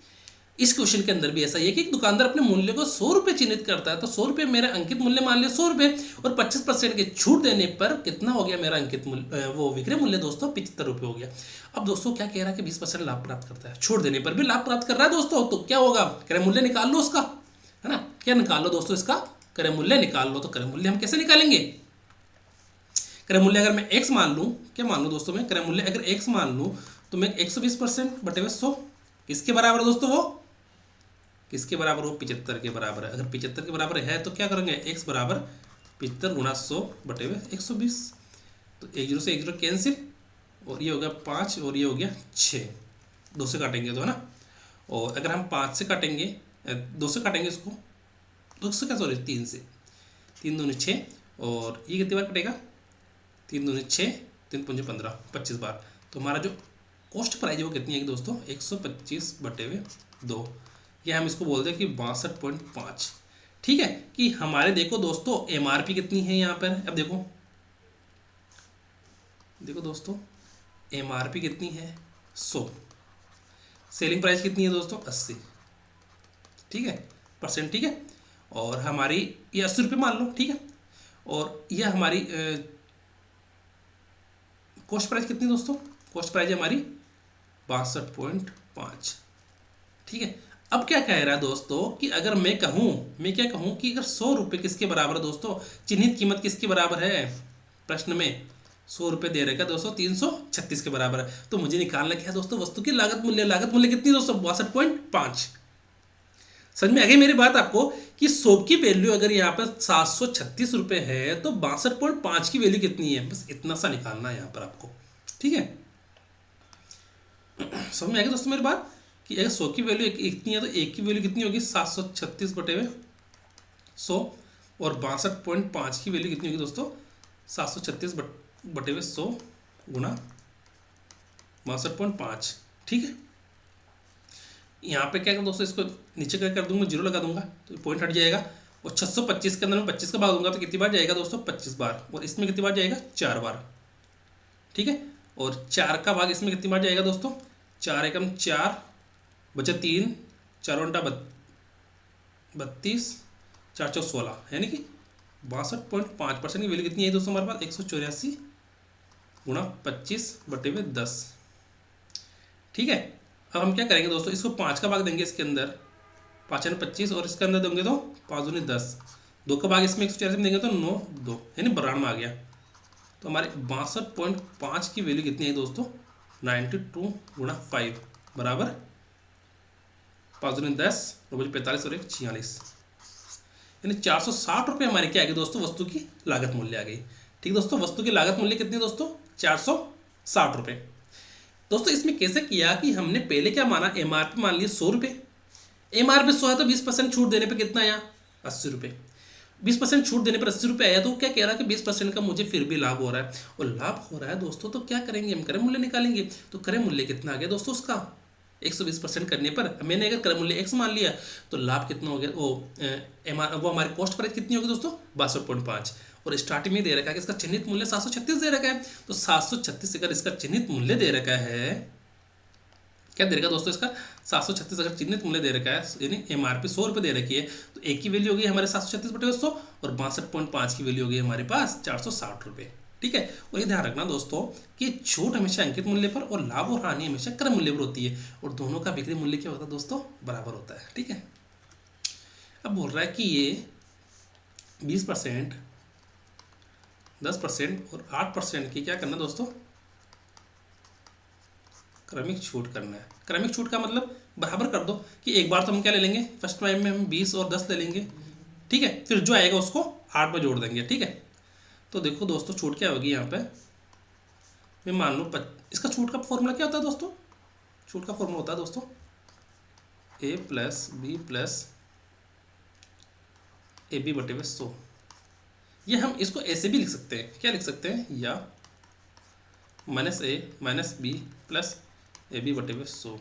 इस क्वेश्चन के अंदर भी ऐसा ही है कि एक दुकानदार अपने मूल्य को 100 रुपये चिन्हित करता है, तो 100 रुपये मेरा अंकित मूल्य मान लिया 100 रुपये, और 25% की छूट देने पर कितना हो गया मेरा अंकित मूल्य, वो विक्रय मूल्य दोस्तों 75 रुपये हो गया। अब दोस्तों क्या कह रहा है कि 20% लाभ प्राप्त करता है, छूट देने पर भी लाभ प्राप्त कर रहा है दोस्तों, तो क्या होगा, क्रय मूल्य निकाल लो उसका, है ना। क्या निकाल लो दोस्तों, इसका क्रय मूल्य निकाल लो। तो क्रय मूल्य हम कैसे निकालेंगे, क्रय मूल्य अगर मैं x मान लूँ, क्या मान लूँ दोस्तों, मैं क्रय मूल्य अगर x मान लूँ तो मैं 120% बटे में 100 किसके बराबर है दोस्तों, वो किसके बराबर हो, 75 के बराबर है। अगर 75 के बराबर है तो क्या करेंगे, x बराबर 75 गुणा 100 बटे में 120। तो 1 0 से 1 0 कैंसिल, और ये हो गया 5 और ये हो गया 6, 2 से काटेंगे तो, है ना। और अगर हम 5 से काटेंगे, 2 से काटेंगे इसको, 2 से क्या, सॉरी 3 से, 3 दूनी 6, और ये कितनी बार कटेगा, 3 दूनी 6, 3 पंजे 15, 25 बार। तो हमारा जो कॉस्ट प्राइस है वो कितनी है दोस्तों, 125 बटे में 2, या हम इसको बोलते हैं कि 62.5, ठीक है। कि हमारे देखो दोस्तों एमआरपी कितनी है यहाँ पर, अब देखो देखो दोस्तों एमआरपी कितनी है, 100, सेलिंग प्राइस कितनी है दोस्तों 80, ठीक है, परसेंट, ठीक है। और हमारी ये 80 रुपये मान लो, ठीक है। और ये हमारी कॉस्ट प्राइस कितनी दोस्तों, कॉस्ट प्राइस है हमारी 62.5, ठीक है। अब क्या कह रहा है दोस्तों कि अगर मैं कहूँ, मैं क्या कहूँ कि अगर 100 रुपये किसके बराबर है दोस्तों, चिन्हित कीमत किसके बराबर है, प्रश्न में 100 रुपये दे रखा दोस्तों 336 के बराबर है, तो मुझे निकालना क्या है दोस्तों, वस्तु की लागत मूल्य। लागत मूल्य कितनी दोस्तों 62.5। समझ में आ गई मेरी बात आपको कि 100 की वैल्यू अगर यहाँ पर 736 रुपये है तो 62.5 की वैल्यू कितनी है, बस इतना सा निकालना है यहाँ पर आपको, ठीक है। समझ में आ गई दोस्तों मेरी बात कि अगर 100 की वैल्यू इतनी है तो एक की वैल्यू कितनी होगी 736 बटे हुए 100, और 62.5 की वैल्यू कितनी होगी दोस्तों 736 बटे हुए 100 गुना 62.5, ठीक है। यहाँ पे क्या कर दोस्तों, इसको नीचे क्या कर दूंगा, जीरो लगा दूंगा तो पॉइंट हट जाएगा। और 625 के अंदर मैं 25 का भाग दूंगा तो कितनी बार जाएगा दोस्तों 25 बार, और इसमें कितनी बार जाएगा 4 बार, ठीक है। और 4 का भाग इसमें कितनी बार जाएगा दोस्तों 4 एकम 4 बचे 3, 4 घंटा 32, 4 चौ 16, यानी कि 62.5% की वैल्यू कितनी है दोस्तों हमारे पास 184 गुणा 25 बटे में 10, ठीक है। अब हम क्या करेंगे दोस्तों, इसको 5 का भाग देंगे इसके अंदर, 5 यानी 25, और इसके अंदर देंगे तो 5 दूनी 10, 2 का भाग इसमें 184 में देंगे तो 9 2 यानी 92 में आ गया। तो हमारे 62.5 की वैल्यू कितनी है दोस्तों 92 गुणा 5 बराबर 5 दूनी 10, 9 बजे 45 और 1 46, यानी 460 रुपये हमारी क्या आ गई दोस्तों वस्तु की लागत मूल्य आ गई, ठीक दोस्तों। वस्तु की लागत मूल्य कितनी दोस्तों 460 रुपये। दोस्तों इसमें कैसे किया कि हमने पहले क्या माना, एमआरपी मान लिया 100 रुपये, एमआरपी 100 है तो 20% छूट देने पे कितना आया 80 रुपये, 20% छूट देने पर 80 रुपये आया। तो क्या कह रहा है कि 20% का मुझे फिर भी लाभ हो रहा है, और लाभ हो रहा है दोस्तों तो क्या करेंगे हम, क्रय मूल्य निकालेंगे। तो क्रय मूल्य कितना आ गया दोस्तों उसका 120% करने पर, मैंने अगर क्रय मूल्य x मान लिया तो लाभ कितना हो गया, वो हमारी कॉस्ट प्राइस कितनी होगी दोस्तों 62.5, और स्टार्टिंग में दे रखा है कि इसका चिन्हित मूल्य 736 दे रखा है। तो 736 अगर इसका चिन्हित मूल्य दे रखा है, क्या दे रखा है दोस्तों इसका 736 अगर चिन्हित मूल्य दे रखा है, यानी एमआरपी 100 रुपये दे रखी है, तो एक की वैल्यू होगी हमारे 736 बटे 100, और 62.5 की वैल्यू होगी हमारे पास 460 रुपये, ठीक है। और ये ध्यान रखना दोस्तों कि छूट हमेशा अंकित मूल्य पर और लाभ और हानि हमेशा क्रय मूल्य पर होती है, और दोनों का बिक्री मूल्य क्या होता है दोस्तों बराबर होता है, ठीक है। अब बोल रहा है कि ये 20%, 10% और 8% की क्या करना दोस्तों क्रमिक छूट करना है। क्रमिक छूट का मतलब बराबर कर दो कि एक बार तो हम क्या ले लेंगे, फर्स्ट टाइम में हम 20 और 10 ले लेंगे, ठीक है, फिर जो आएगा उसको 8 में जोड़ देंगे, ठीक है। तो देखो दोस्तों छूट क्या होगी यहाँ पे, मैं मान लो इसका छूट का फॉर्मूला क्या होता है दोस्तों, छूट का फॉर्मूला होता है दोस्तों a plus B plus A B बटे में 100। ये हम इसको ऐसे भी लिख सकते हैं, क्या लिख सकते हैं, या minus A minus B plus A B बटे में 100,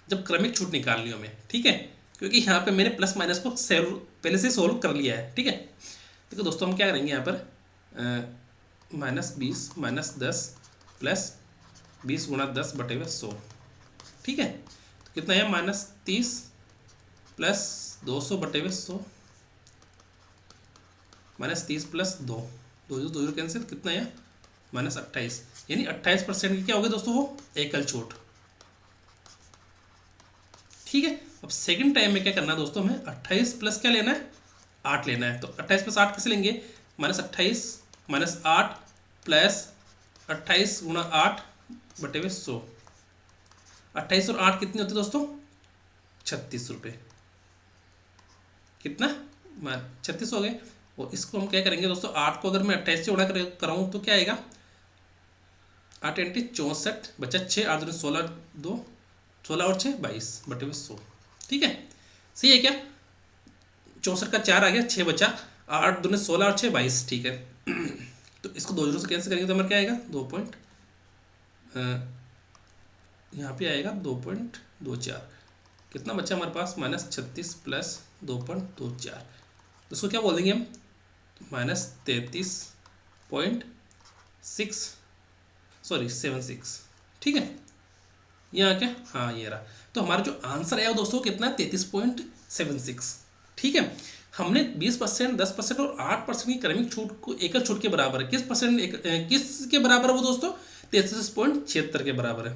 जब क्रमिक छूट निकालनी हो हमें, ठीक है, क्योंकि यहाँ पे मैंने प्लस माइनस को पहले से सोल्व कर लिया है, ठीक है। देखो दोस्तों हम क्या करेंगे यहाँ पर -20 -10 प्लस 20 गुणा 10 बटे में 100, ठीक है। तो कितना है -30 प्लस 200 बटे में 100, -30 प्लस 2 2 कैंसिल, कितना है -28, यानी 28% की क्या होगी दोस्तों वो एकल छूट, ठीक है। अब सेकंड टाइम में क्या करना है दोस्तों, हमें 28 प्लस क्या लेना है 8 लेना है। तो 28 प्लस 8 कैसे लेंगे, -28 -8 प्लस 28 गुणा 8 बटे में 100, 28 और 8 कितनी होती है दोस्तों 36 रुपये, कितना 36 हो गए। और इसको हम क्या करेंगे दोस्तों, 8 को अगर मैं 28 से उड़ा कराऊँ तो क्या आएगा, 8 × 64 बचा 6, 8 दूनी 16, 2 16 और 6 22 बटे में 100, ठीक है। सही है क्या, 64 का 4 आ गया, 6 बचा, 8 दूनी 16 और 6 22, ठीक है। तो इसको 2 जीरो से कैंसिल करेंगे तो हमारा क्या आएगा 2 पॉइंट, यहाँ पे आएगा 2.24, कितना बचा हमारे पास -36 प्लस 2.24, इसको क्या बोल देंगे हम -33.76, ठीक है। यहाँ क्या, हाँ ये रहा। तो हमारा जो आंसर है वो दोस्तों कितना है, 33.76। ठीक है, हमने 20%, 10% और 8% की क्रमिक छूट को एकल छूट के बराबर है। किस परसेंट किस के बराबर है वो दोस्तों, 33.76 के बराबर है,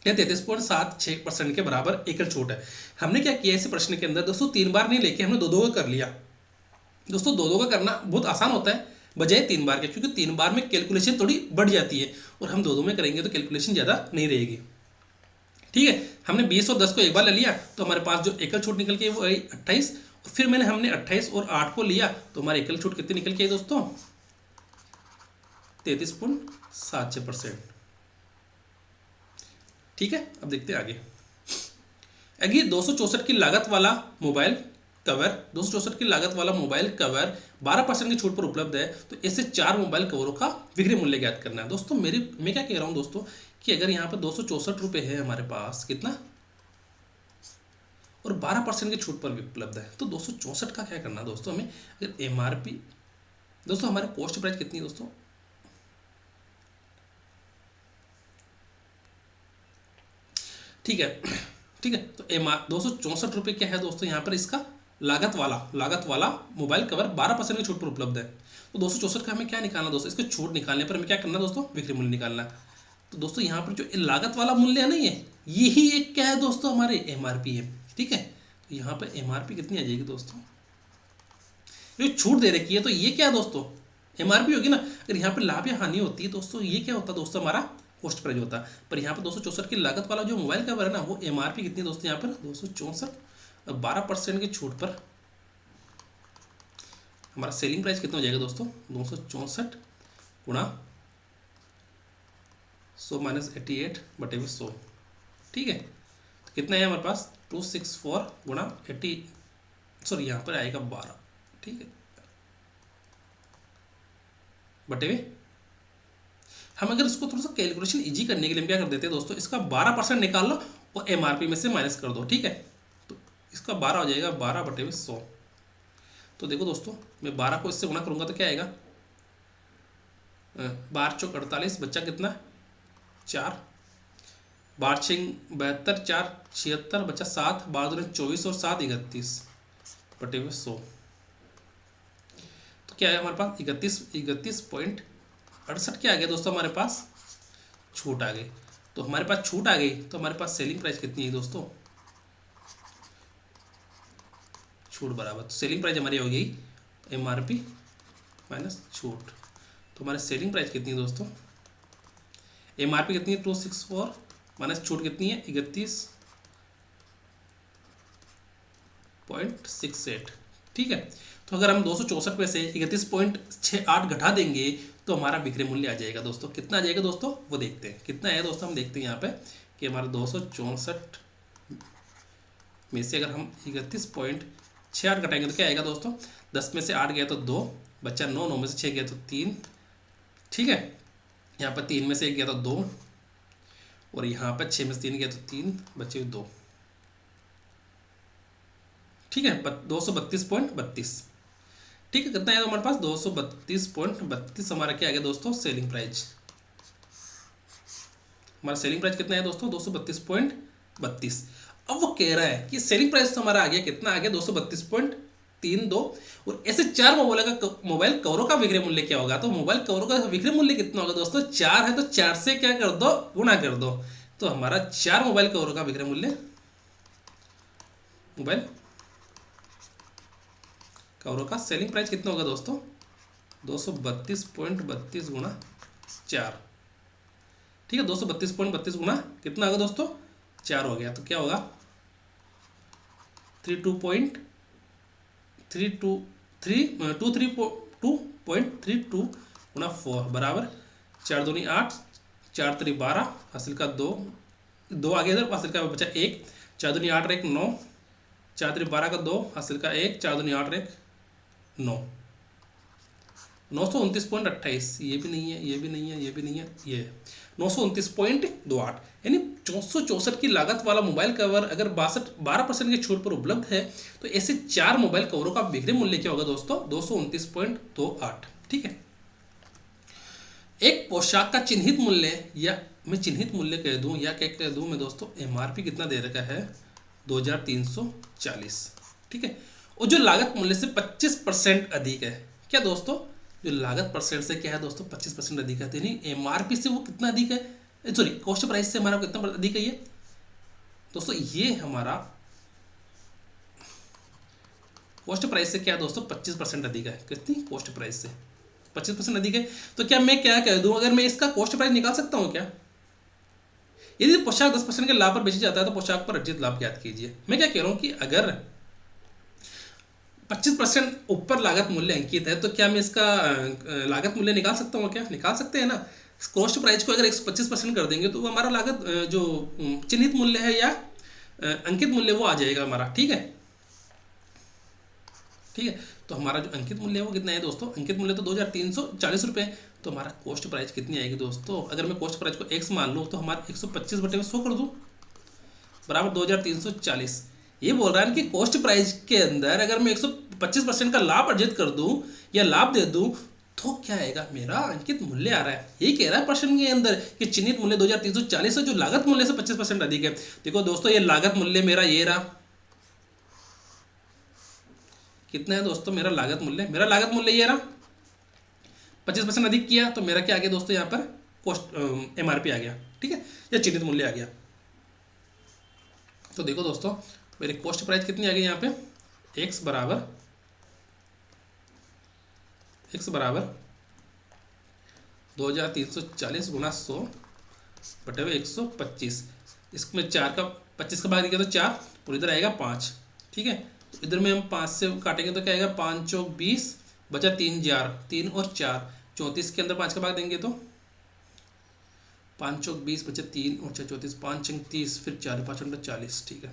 या 33.76% के बराबर एकल छूट है। हमने क्या किया इस प्रश्न के अंदर दोस्तों, 3 बार नहीं लेके हमने 2-2 का कर लिया। दोस्तों 2-2 का करना बहुत आसान होता है बजाय 3 बार के, क्योंकि 3 बार में कैलकुलेशन थोड़ी बढ़ जाती है, और हम 2-2 में करेंगे तो कैलकुलेशन ज़्यादा नहीं रहेगी। ठीक है, हमने 20 और 10 को एक बार ले लिया, तो हमारे पास जो एकल छूट निकल के वो आई 28, और फिर हमने 28 और 8 को लिया, तो हमारी एकल छूट कितनी निकल के आई दोस्तों, 33.76%। ठीक है, अब देखते हैं आगे। अगर 264 की लागत वाला मोबाइल कवर 264 की लागत वाला मोबाइल कवर 12% की छूट पर उपलब्ध है, तो ऐसे 4 मोबाइल कवरों का विक्रय मूल्य ज्ञात करना है। दोस्तों मैं क्या कह रहा हूँ दोस्तों, कि अगर यहाँ पर 264 रुपये है हमारे पास, कितना, और 12% की छूट पर भी उपलब्ध है, तो 264 का क्या करना है दोस्तों हमें। अगर एमआरपी दोस्तों, हमारे कॉस्ट प्राइस कितनी है दोस्तों, ठीक है, ठीक है, तो 264 रुपये क्या है दोस्तों, यहाँ पर इसका लागत वाला मोबाइल कवर 12% की छूट पर उपलब्ध है। तो 264 का हमें क्या निकालना दोस्तों, इसको छूट निकालने पर हमें क्या करना दोस्तों, विक्रय मूल्य निकालना। तो दोस्तों यहाँ पर जो लागत वाला मूल्य है नहीं है, यही एक क्या है दोस्तों, हमारे एमआरपी है। ठीक है, तो यहाँ पर एमआरपी कितनी आ जाएगी दोस्तों, जो छूट दे रखी है, तो ये क्या है दोस्तों, एमआरपी होगी ना। अगर यहाँ पर लाभ या हानि होती है दोस्तों, ये क्या होता है दोस्तों, हमारा कॉस्ट प्राइस होता है। पर यहाँ पर 264 की लागत वाला जो मोबाइल कवर है ना, वो एमआरपी कितनी है दोस्तों, यहाँ पर 264, 12% की छूट पर हमारा सेलिंग प्राइस कितना हो जाएगा दोस्तों, 264 गुणा 100 माइनस 88 बटे में 100। ठीक है, तो कितना है हमारे पास, 264 गुणा 80, सॉरी यहाँ पर आएगा 12। ठीक है, बटे में हम अगर इसको थोड़ा सा कैलकुलेशन इजी करने के लिए हम क्या कर देते हैं दोस्तों, इसका 12% निकाल लो और एमआरपी में से माइनस कर दो। ठीक है, तो इसका 12 हो जाएगा, 12 बटे में 100। तो देखो दोस्तों, मैं 12 को इससे गुणा करूंगा तो क्या आएगा, 12 चौक 48, बच्चा कितना 4, 12 6 72, 4 76, बच्चा 7, 12 दूनी 24 और 7 31 बटे में 100। तो क्या है हमारे पास 31.68 क्या आ गया दोस्तों, हमारे पास छूट आ गई। तो हमारे पास छूट आ गई, तो हमारे पास सेलिंग प्राइस कितनी है दोस्तों, छूट बराबर, तो सेलिंग प्राइस हमारी हो गई एमआरपी माइनस छूट। तो हमारी सेलिंग प्राइस कितनी है दोस्तों, एमआरपी कितनी है 264 माइनस छूट कितनी है 31.68। ठीक है, तो अगर हम 264 में से 31.68 घटा देंगे, तो हमारा विक्रय मूल्य आ जाएगा दोस्तों। कितना आ जाएगा दोस्तों, वो देखते हैं कितना है दोस्तों, हम देखते हैं यहाँ पे कि हमारा 264 में से अगर हम 31.68 घटाएंगे तो क्या आएगा दोस्तों, 10 में से 8 गया तो 2, बच्चा 9, 9 में से 6 गया तो 3। ठीक है, यहाँ पर 3 में से 1 गया तो 2, और यहाँ पर 6 में से 3 गया तो 3, बचे 2। ठीक है, 232.32। ठीक है, कितना है हमारे पास 232.32 हमारा क्या आ गया दोस्तों, सेलिंग प्राइस। हमारा सेलिंग प्राइस कितना है दोस्तों, 232.32। अब वो कह रहा है कि सेलिंग प्राइस तो हमारा आ गया, कितना आ गया 232.32, और ऐसे 4 मोबाइल कवरों का विक्रय मूल्य क्या होगा। तो मोबाइल कवरों का विक्रय मूल्य कितना होगा दोस्तों, 4 है तो 4 से क्या कर दो, गुणा कर दो। तो हमारा 4 मोबाइल कवरों का विक्रय मूल्य, मोबाइल कवरों का सेलिंग प्राइस कितना होगा दोस्तों, 232.32 गुणा 4। ठीक है, 232.32 गुणा कितना होगा दोस्तों, 4 हो गया। तो क्या होगा 232.32 गुणा 4 बराबर 4 दूनी 8, 4 3 12, हासिल का 2 आ गया इधर, हासिल का बचा 1, 4 दूनी 8 और 1 9, 4 3 12 का 2, हासिल का 1, 4 दूनी 8 और 1 9, 929.28। ये भी नहीं है, ये भी नहीं है, ये भी नहीं है, ये 929.28, यानी 464 की लागत वाला मोबाइल कवर अगर 12% की छूट पर उपलब्ध है, तो ऐसे 4 मोबाइल कवरों का विक्रय मूल्य क्या होगा दोस्तों, 229.28। ठीक है, एक पोशाक का चिन्हित मूल्य, या मैं चिन्हित मूल्य कह दूं या क्या कह दूं मैं दोस्तों, एमआरपी कितना दे रखा है 2340, ठीक है। और जो लागत मूल्य से 25% अधिक है, क्या दोस्तों, जो लागत परसेंट से क्या है दोस्तों 25% अधिक है, यानी एमआरपी से वो कितना अधिक है, सॉरी कॉस्ट प्राइस से हमारा कितना अधिक है ये दोस्तों, ये हमारा कॉस्ट प्राइस से क्या है दोस्तों 25% अधिक है। कितनी, कॉस्ट प्राइस से 25% अधिक है। तो क्या मैं क्या कह दूं, अगर मैं इसका कॉस्ट प्राइस निकाल सकता हूं क्या? यदि पोशाक 10% के लाभ पर बेची जाता है तो पोशाक पर अर्जित लाभ ज्ञात कीजिए। मैं क्या कह रहा हूं कि अगर 25% ऊपर लागत मूल्य अंकित है तो क्या मैं इसका लागत मूल्य निकाल सकता हूँ क्या? निकाल सकते हैं ना। कॉस्ट प्राइस को अगर 125% कर देंगे तो वो हमारा लागत जो चिन्हित मूल्य है या अंकित मूल्य वो आ जाएगा हमारा, ठीक है। ठीक है, तो हमारा जो अंकित मूल्य है वो कितना है दोस्तों, अंकित मूल्य तो 2340 रुपये। तो हमारा कॉस्ट प्राइस कितनी आएगी दोस्तों, अगर मैं कॉस्ट प्राइस को x मान लूँ तो हमारा 125/100 कर दूँ बराबर 2340। ये बोल रहा है कि कॉस्ट प्राइस के अंदर अगर मैं 125% का लाभ अर्जित कर दूं या लाभ दे दूं तो क्या आएगा, मेरा अंकित मूल्य आ रहा है। यही कह रहा है प्रश्न के अंदर कि चिन्हित मूल्य 2340 है जो लागत मूल्य से 25% अधिक है। देखो दोस्तों, ये लागत मूल्य मेरा ये रहा, कितना है दोस्तों मेरा लागत मूल्य ये रहा, 25% अधिक किया तो मेरा क्या आ गया दोस्तों, यहाँ पर कॉस्ट एमआरपी आ गया, ठीक है, या चिन्हित मूल्य आ गया। तो देखो दोस्तों, मेरी कॉस्ट प्राइस कितनी आ गई यहाँ पे, x बराबर 2340 गुना 100 बटे 125। इसमें 4 का 25 का भाग दिया तो 4 और इधर आएगा 5, ठीक है। तो इधर में हम 5 से काटेंगे तो क्या आएगा, 5 चौक 20 बचा 3 जार 3 और 4 34 के अंदर 5 का भाग देंगे तो 5 चौक 20 बचा 3 और 4 34 5 छंग 30 फिर 4 5 40, ठीक है।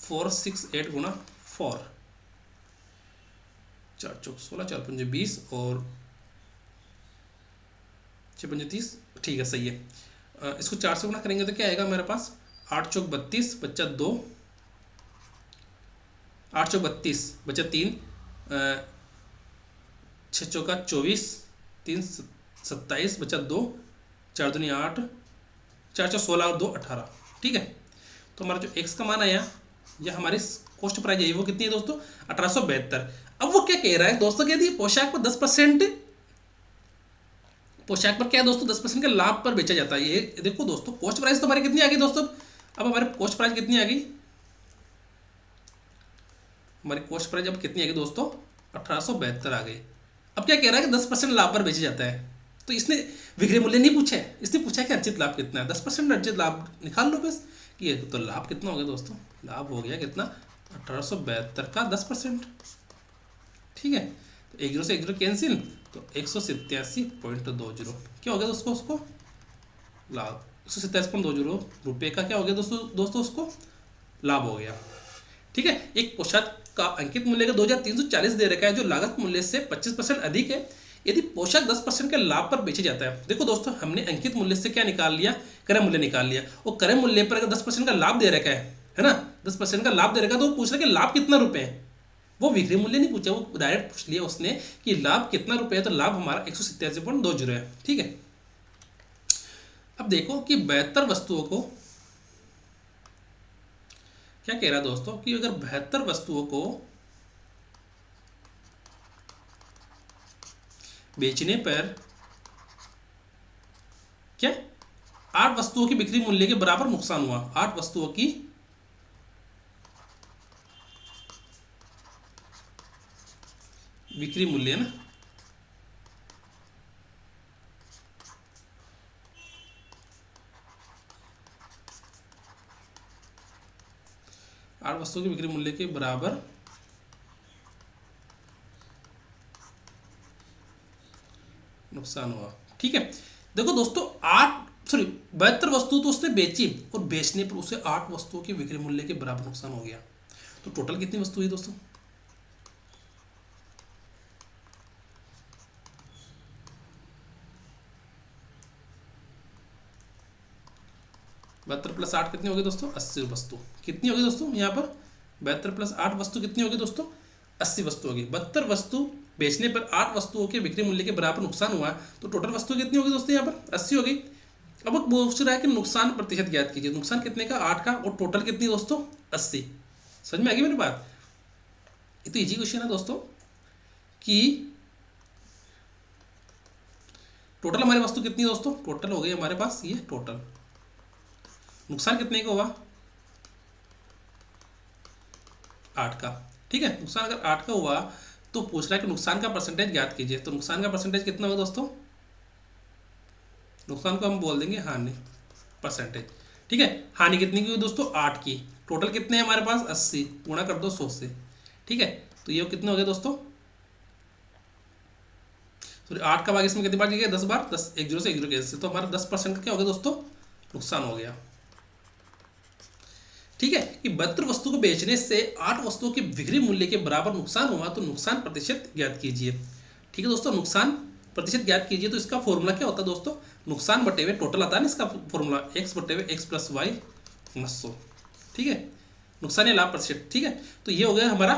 468 गुना 4 4 चौक 16 4 पंजे 20 और 6 पंजे 30, ठीक है, सही है। इसको 4 से गुना करेंगे तो क्या आएगा हमारे पास, 8 चौक 32 बच्चा 2 8 चौक 32 बचा 3 6 चौका 24 3 27 बचा 2 4 दूनी 8 4 चौक 16 और 2 18, ठीक है। तो हमारा जो x का मान आया या हमारी कॉस्ट प्राइस है वो कितनी है दोस्तों, 1872। अब वो क्या कह रहा है दोस्तों, कहती है पोशाक पर 10%, पोशाक पर क्या है दोस्तों 10% के लाभ पर बेचा जाता है। ये देखो दोस्तों, कॉस्ट प्राइस तो हमारी कितनी आ गई दोस्तों, अब हमारी कॉस्ट प्राइस कितनी आ गई, हमारी कॉस्ट प्राइस अब कितनी आ गई दोस्तों, 1872 आ गई। अब क्या कह रहा है कि 10% लाभ पर बेचा जाता है। तो इसने विक्रय मूल्य नहीं पूछा है, इसने पूछा कि अर्जित लाभ कितना है, 10% अर्जित लाभ निकाल लो बस। कि ये तो लाभ कितना हो गया दोस्तों, लाभ हो गया कितना, 1872 का 10%, ठीक है। तो 1 से 1 कैंसिल, तो 187.20 क्या हो गया दोस्तों, उसको लाभ 187.20 रुपये का क्या हो गया दोस्तों उसको लाभ हो गया, ठीक है। एक पोशाक का अंकित मूल्य का 2340 दे रखा है जो लागत मूल्य से 25% अधिक है। यदि पोशाक 10% के लाभ पर बेचे जाता है, देखो दोस्तों हमने अंकित मूल्य से क्या निकाल लिया, क्रय मूल्य निकाल लिया। और क्रय मूल्य पर अगर 10% का लाभ दे रखा है ना, 10% का लाभ दे रखा है तो वो पूछ रहा है कि लाभ कितना रुपए है। वो विक्रय मूल्य नहीं पूछा, वो डायरेक्ट पूछ लिया उसने कि लाभ कितना रुपए है, तो लाभ हमारा 187.20 है, ठीक है। अब देखो कि 72 वस्तुओं को क्या कह रहा है दोस्तों, कि अगर 72 वस्तुओं को बेचने पर क्या 8 वस्तुओं की बिक्री मूल्य के बराबर नुकसान हुआ, 8 वस्तुओं की बिक्री मूल्य ना, आठ वस्तुओं के बिक्री मूल्य के बराबर नुकसान हुआ, ठीक है। देखो दोस्तों 72 वस्तु तो उसने बेची और बेचने पर उसे 8 वस्तुओं के बिक्री मूल्य के बराबर नुकसान हो गया। तो टोटल कितनी वस्तु हुई दोस्तों, 72 प्लस 8 कितनी होगी दोस्तों, 80 वस्तु। कितनी होगी दोस्तों यहाँ पर 72 प्लस 8 वस्तु कितनी होगी दोस्तों, 80 वस्तु होगी। 72 वस्तु बेचने पर 8 वस्तुओं के बिक्री मूल्य के बराबर नुकसान हुआ तो टोटल वस्तु कितनी होगी दोस्तों, यहाँ पर 80 होगी। अब वो पूछ रहा है कि नुकसान प्रतिशत ज्ञात कीजिए। नुकसान कितने का, 8 का, और टोटल कितनी दोस्तों, 80। समझ में आ गई मेरी बात। ये तो इजी क्वेश्चन है दोस्तों कि टोटल हमारी वस्तु कितनी है दोस्तों, टोटल हो गई हमारे पास ये टोटल, नुकसान कितने का हुआ, 8 का। ठीक है, नुकसान अगर 8 का हुआ तो पूछ रहा है कि नुकसान का परसेंटेज ज्ञात कीजिए। तो नुकसान का परसेंटेज कितना होगा दोस्तों, नुकसान को हम बोल देंगे हानि परसेंटेज। ठीक है, हानि कितनी की हुई दोस्तों, 8 की। टोटल कितने हैं हमारे पास, 80, गुणा कर दो 100 से। ठीक है, तो ये कितने हो गए दोस्तों, सॉरी 8 का भाग इसमें कितनी बार गया, 10 बार, 10, 1 0 से 1 0 कैसे, तो हमारा 10% का क्या हो गया दोस्तों, नुकसान हो गया। ठीक है, कि 72 वस्तु को बेचने से 8 वस्तुओं के बिक्री मूल्य के बराबर नुकसान हुआ तो नुकसान प्रतिशत ज्ञात कीजिए। ठीक है दोस्तों, नुकसान प्रतिशत ज्ञात कीजिए। तो इसका फॉर्मूला क्या होता है दोस्तों, नुकसान बटे हुए टोटल आता है ना, इसका फॉर्मूला x बटे हुए x प्लस वाई प्लस 100। ठीक है, नुकसान या लाभ प्रतिशत। ठीक है, तो ये हो गया हमारा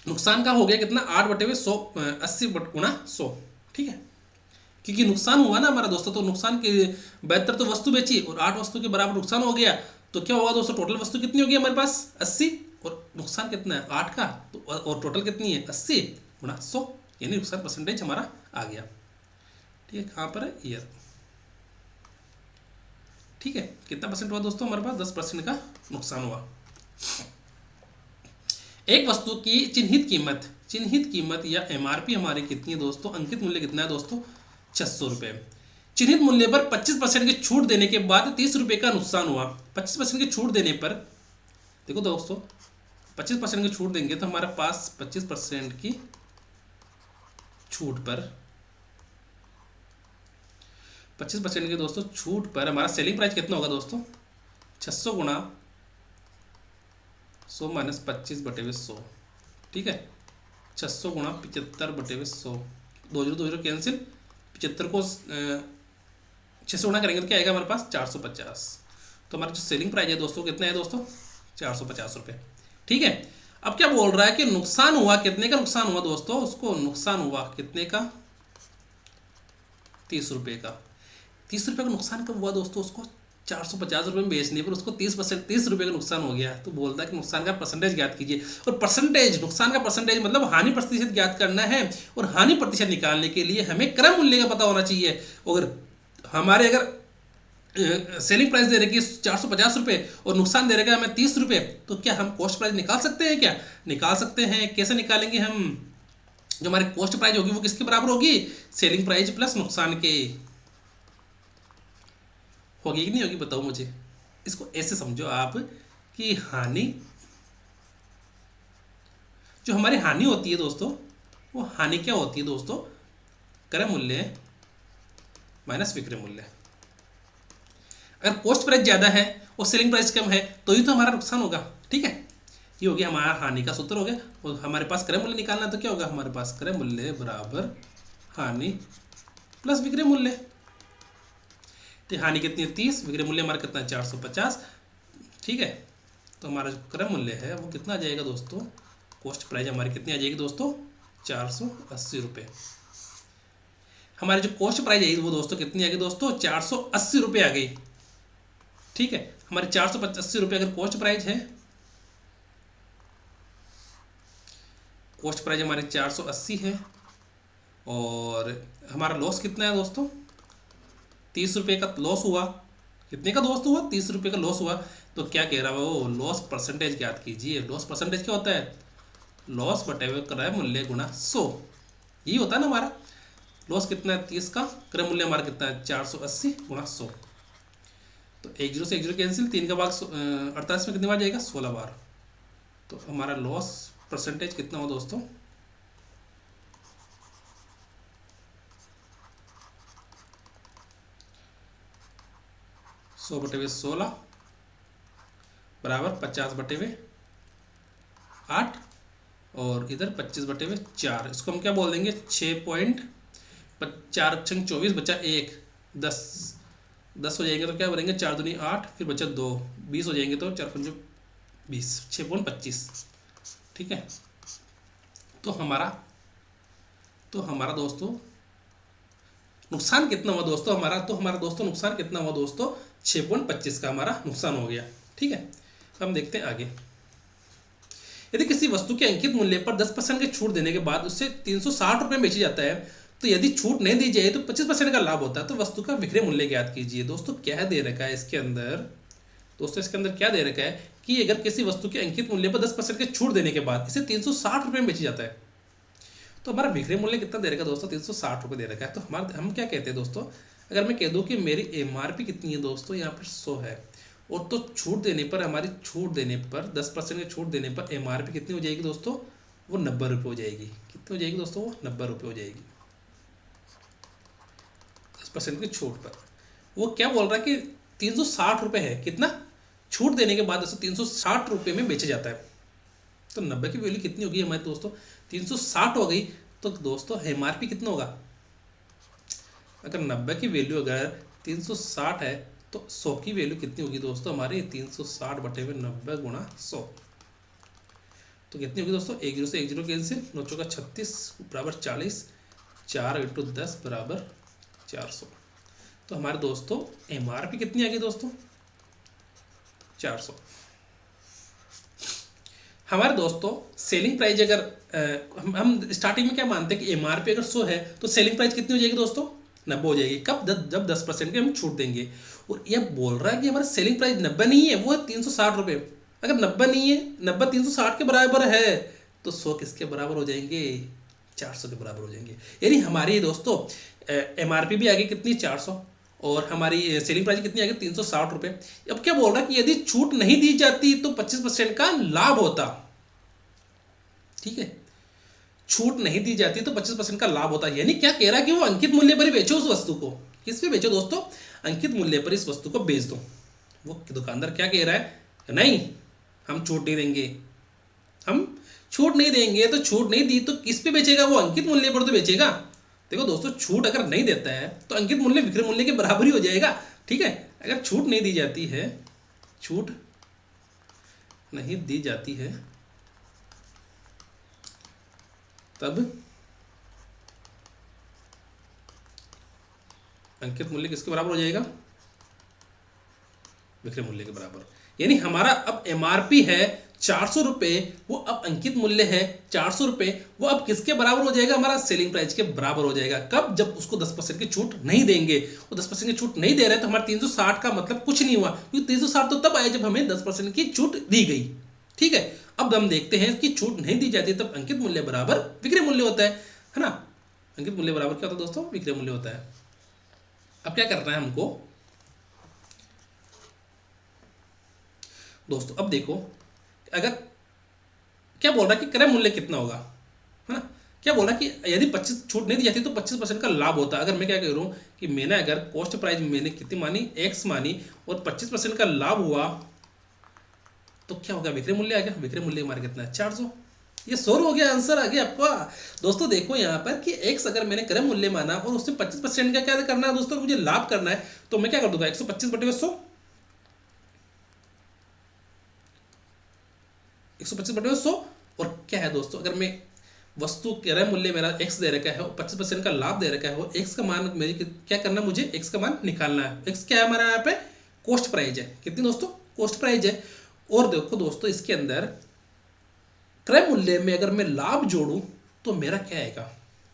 नुकसान का हो गया कितना, 8 बटे हुए 100, 80 गुणा 100। ठीक है, क्योंकि नुकसान हुआ ना हमारा दोस्तों, तो नुकसान के 72 तो वस्तु बेची और 8 वस्तु के बराबर नुकसान हो गया, तो क्या होगा दोस्तों, टोटल वस्तु कितनी होगी हमारे पास 80 और नुकसान कितना है 8 का, तो और टोटल कितनी है 80 गुणा 100, यानी नुकसान परसेंटेज हमारा आ गया। ठीक है, कहाँ पर है, ईयर। ठीक है, कितना परसेंट हुआ दोस्तों हमारे पास, 10% का नुकसान हुआ। एक वस्तु की चिन्हित कीमत या एमआरपी हमारी कितनी है दोस्तों, अंकित मूल्य कितना है दोस्तों, 600 रुपये। चिन्हित मूल्य पर 25% की छूट देने के बाद 30 रुपये का नुकसान हुआ। 25% की छूट देने पर, देखो दोस्तों 25% की छूट देंगे तो हमारे पास 25% की छूट पर 25% की दोस्तों छूट पर हमारा सेलिंग प्राइस कितना होगा दोस्तों, 600 गुणा 100 माइनस 25 बटे हुए 100। ठीक है, 600 गुणा 75 बटे हुए 100, 2 0 2 0 कैंसिल, 75 को 600 गुणा करेंगे तो क्या आएगा हमारे पास 450। तो हमारा जो सेलिंग प्राइस है दोस्तों कितना है दोस्तों, 450 रुपये। ठीक है, अब क्या बोल रहा है कि नुकसान हुआ कितने का, नुकसान हुआ दोस्तों उसको नुकसान हुआ कितने का, 30 रुपये का। 30 रुपये का नुकसान कब हुआ दोस्तों, उसको 450 रुपये में बेचने पर उसको 30 रुपये का नुकसान हो गया। तो बोलता है कि नुकसान का परसेंटेज ज्ञात कीजिए। और परसेंटेज, नुकसान का परसेंटेज मतलब हानि प्रतिशत ज्ञात करना है, और हानि प्रतिशत निकालने के लिए हमें क्रय मूल्य का पता होना चाहिए। अगर हमारे सेलिंग प्राइस दे रखी है 450 रुपये और नुकसान दे रखा है हमें 30 रुपये, तो क्या हम कॉस्ट प्राइस निकाल सकते हैं, क्या निकाल सकते हैं। कैसे निकालेंगे हम, जो हमारी कॉस्ट प्राइस होगी वो किसके बराबर होगी, सेलिंग प्राइस प्लस नुकसान के। होगी कि नहीं होगी बताओ मुझे। इसको ऐसे समझो आप कि हानि, जो हमारी हानि होती है दोस्तों, वो हानि क्या होती है दोस्तों, क्रय मूल्य माइनस विक्रय मूल्य। अगर कॉस्ट प्राइस ज़्यादा है और सेलिंग प्राइस कम है तो ही तो हमारा नुकसान होगा। ठीक है, ये हो गया हमारा हानि का सूत्र हो गया। और हमारे पास क्रय मूल्य निकालना तो क्या होगा, हमारे पास क्रय मूल्य बराबर हानि प्लस विक्रय मूल्य। तो हानि कितनी है 30, विक्रय मूल्य हमारा कितना है 450। ठीक है, तो हमारा जो क्रय मूल्य है वो कितना आ जाएगा दोस्तों, कॉस्ट प्राइस हमारी कितनी आ जाएगी दोस्तों, 480 रुपये। हमारी जो कॉस्ट प्राइस है वो दोस्तों कितनी आ गई दोस्तों, 480 रुपये आ गई। ठीक है, हमारे 485 रुपये अगर कॉस्ट प्राइस है, कॉस्ट प्राइस हमारी 480 है, और हमारा लॉस कितना है दोस्तों, 30 रुपये का लॉस हुआ। कितने का दोस्त हुआ, 30 रुपये का लॉस हुआ। तो क्या कह रहा है वो, लॉस परसेंटेज ज्ञात कीजिए। लॉस परसेंटेज क्या होता है, लॉस बटे हुए क्रय मूल्य गुणा 100, यही होता है ना हमारा। लॉस कितना है 30 का, क्रय मूल्य हमारा कितना है 480 गुणा 100। तो 1 0 से 1 0 कैंसिल, 3 का भाग 48 में कितनी बार जाएगा, 16 बार। तो हमारा लॉस परसेंटेज कितना हो दोस्तों, 100 बटे हुए 16 बराबर 50 बटे हुए 8, और इधर 25 बटे हुए 4। इसको हम क्या बोल देंगे, 6.4 बचा 1, 10 हो जाएंगे तो क्या बोलेंगे, 4 दूनी 8, फिर बचा 2, 20 हो जाएंगे तो 4 पंजे 20, 6.25। ठीक है, तो हमारा दोस्तों नुकसान कितना हुआ दोस्तों, हमारा दोस्तों नुकसान कितना हुआ दोस्तों, 6.25 का हमारा नुकसान हो गया। ठीक है, हम देखते हैं आगे। यदि किसी वस्तु के अंकित मूल्य पर 10% की छूट देने के बाद उससे 360 रुपये में बेची जाता है, तो यदि छूट नहीं दी जाए तो 25% का लाभ होता है। तो वस्तु का विक्रय मूल्य ज्ञात कीजिए। दोस्तों क्या दे रखा है इसके अंदर, क्या दे रखा है कि अगर किसी वस्तु के अंकित मूल्य पर 10% की छूट देने के बाद इसे 360 रुपये में बेची जाता है, तो हमारा विक्रय मूल्य कितना दे रखा है दोस्तों, 360 रुपये दे रखा है। तो हम क्या कहते हैं दोस्तों, अगर मैं कह दूं कि मेरी MRP कितनी है दोस्तों, यहाँ पर 100 है, और तो छूट देने पर 10% की छूट देने पर MRP कितनी हो जाएगी दोस्तों, वो 90 रुपये हो जाएगी। कितनी हो जाएगी दोस्तों, वो 90 रुपये हो जाएगी 10% की छूट पर। वो क्या बोल रहा है कि 360 रुपये है, कितना छूट देने के बाद दोस्तों 360 रुपये में बेचा जाता है। तो 90 की वैल्यू कितनी होगी हमारे दोस्तों, 360 हो गई। तो दोस्तों MRP कितना होगा, अगर 90 की वैल्यू अगर 360 है तो 100 की वैल्यू कितनी होगी दोस्तों हमारी, 360 बटे में 90 गुणा 100, तो कितनी होगी दोस्तों, 1 0 से 1 0 कैंसिल, 9 चौका 36 बराबर 40, 4 × 10 बराबर 400। तो हमारे दोस्तों MRP कितनी आ गई दोस्तों, 400। हमारे दोस्तों सेलिंग प्राइस अगर हम स्टार्टिंग में क्या मानते हैं कि MRP अगर 100 है तो सेलिंग प्राइस कितनी हो जाएगी दोस्तों, 90 हो जाएगी। कब, जब 10% की हम छूट देंगे। और यह बोल रहा है कि हमारा सेलिंग प्राइस 90 नहीं है, वो है 360 रुपये। अगर 90 नहीं है, 90 360 के बराबर है, तो 100 किसके बराबर हो जाएंगे, 400 के बराबर हो जाएंगे। यानी हमारी दोस्तों MRP भी आ गई कितनी, 400, और हमारी सेलिंग प्राइस कितनी आ गई, 360 रुपये। अब क्या बोल रहा है कि यदि छूट नहीं दी जाती तो 25% का लाभ होता। ठीक है, छूट नहीं दी जाती तो 25% का लाभ होता है। यानी क्या कह रहा है कि वो अंकित मूल्य पर ही बेचो उस वस्तु को। किस पे बेचो दोस्तों, अंकित मूल्य पर इस वस्तु को बेच दो। वो दुकानदार क्या कह रहा है, नहीं हम छूट नहीं देंगे, हम छूट नहीं देंगे। तो छूट नहीं दी तो किस पे बेचेगा, वो अंकित मूल्य पर तो बेचेगा। देखो दोस्तों, छूट अगर नहीं देता है तो अंकित मूल्य विक्रय मूल्य के बराबर ही हो जाएगा। ठीक है, अगर छूट नहीं दी जाती है, छूट नहीं दी जाती है तब अंकित मूल्य किसके बराबर हो जाएगा, विक्रय मूल्य के बराबर। यानी हमारा अब MRP है 400 रुपये, वो अब अंकित मूल्य है 400 रुपये, वो अब किसके बराबर हो जाएगा, हमारा सेलिंग प्राइस के बराबर हो जाएगा। कब, जब उसको 10% की छूट नहीं देंगे। वो 10% की छूट नहीं दे रहे तो हमारा 360 का मतलब कुछ नहीं हुआ, क्योंकि 360 तो तब आया जब हमें 10% की छूट दी गई। ठीक है, अब हम देखते हैं कि छूट नहीं दी जाती तब अंकित मूल्य बराबर विक्रय मूल्य होता है ना। अंकित मूल्य बराबर क्या होता है दोस्तों, विक्रय मूल्य होता है। अब क्या करना है हमको दोस्तों, अब देखो अगर क्या बोल रहा है कि क्रय मूल्य कितना होगा, है ना। क्या बोल रहा है कि यदि 25 छूट नहीं दी जाती तो 25% का लाभ होता है। अगर मैं क्या करूं कि मैंने अगर कॉस्ट प्राइस मैंने कितनी मानी, X मानी, और 25% का लाभ हुआ तो क्या होगा, विक्रय मूल्य आ गया। विक्रय मूल्य हमारा कितना है, 400। ये 100 हो गया, आंसर आ गया आपका। दोस्तों देखो यहाँ पर कि X अगर मैंने क्रय मूल्य माना और उससे 25% का क्या करना है दोस्तों, मुझे लाभ करना है, तो मैं क्या कर दूंगा, 125 बटे 100, 125 बटे 100। और क्या है दोस्तों, अगर मैं वस्तु क्रय मूल्य मेरा X दे रखा है और 25% का लाभ दे रखा है, वो X का मान मेरी क्या करना है, मुझे X का मान निकालना है। X क्या है हमारा यहाँ पे, कॉस्ट प्राइस है। कितनी दोस्तों, कॉस्ट प्राइस है। और देखो दोस्तों, इसके अंदर क्रय मूल्य में अगर मैं लाभ जोड़ूं तो मेरा क्या आएगा,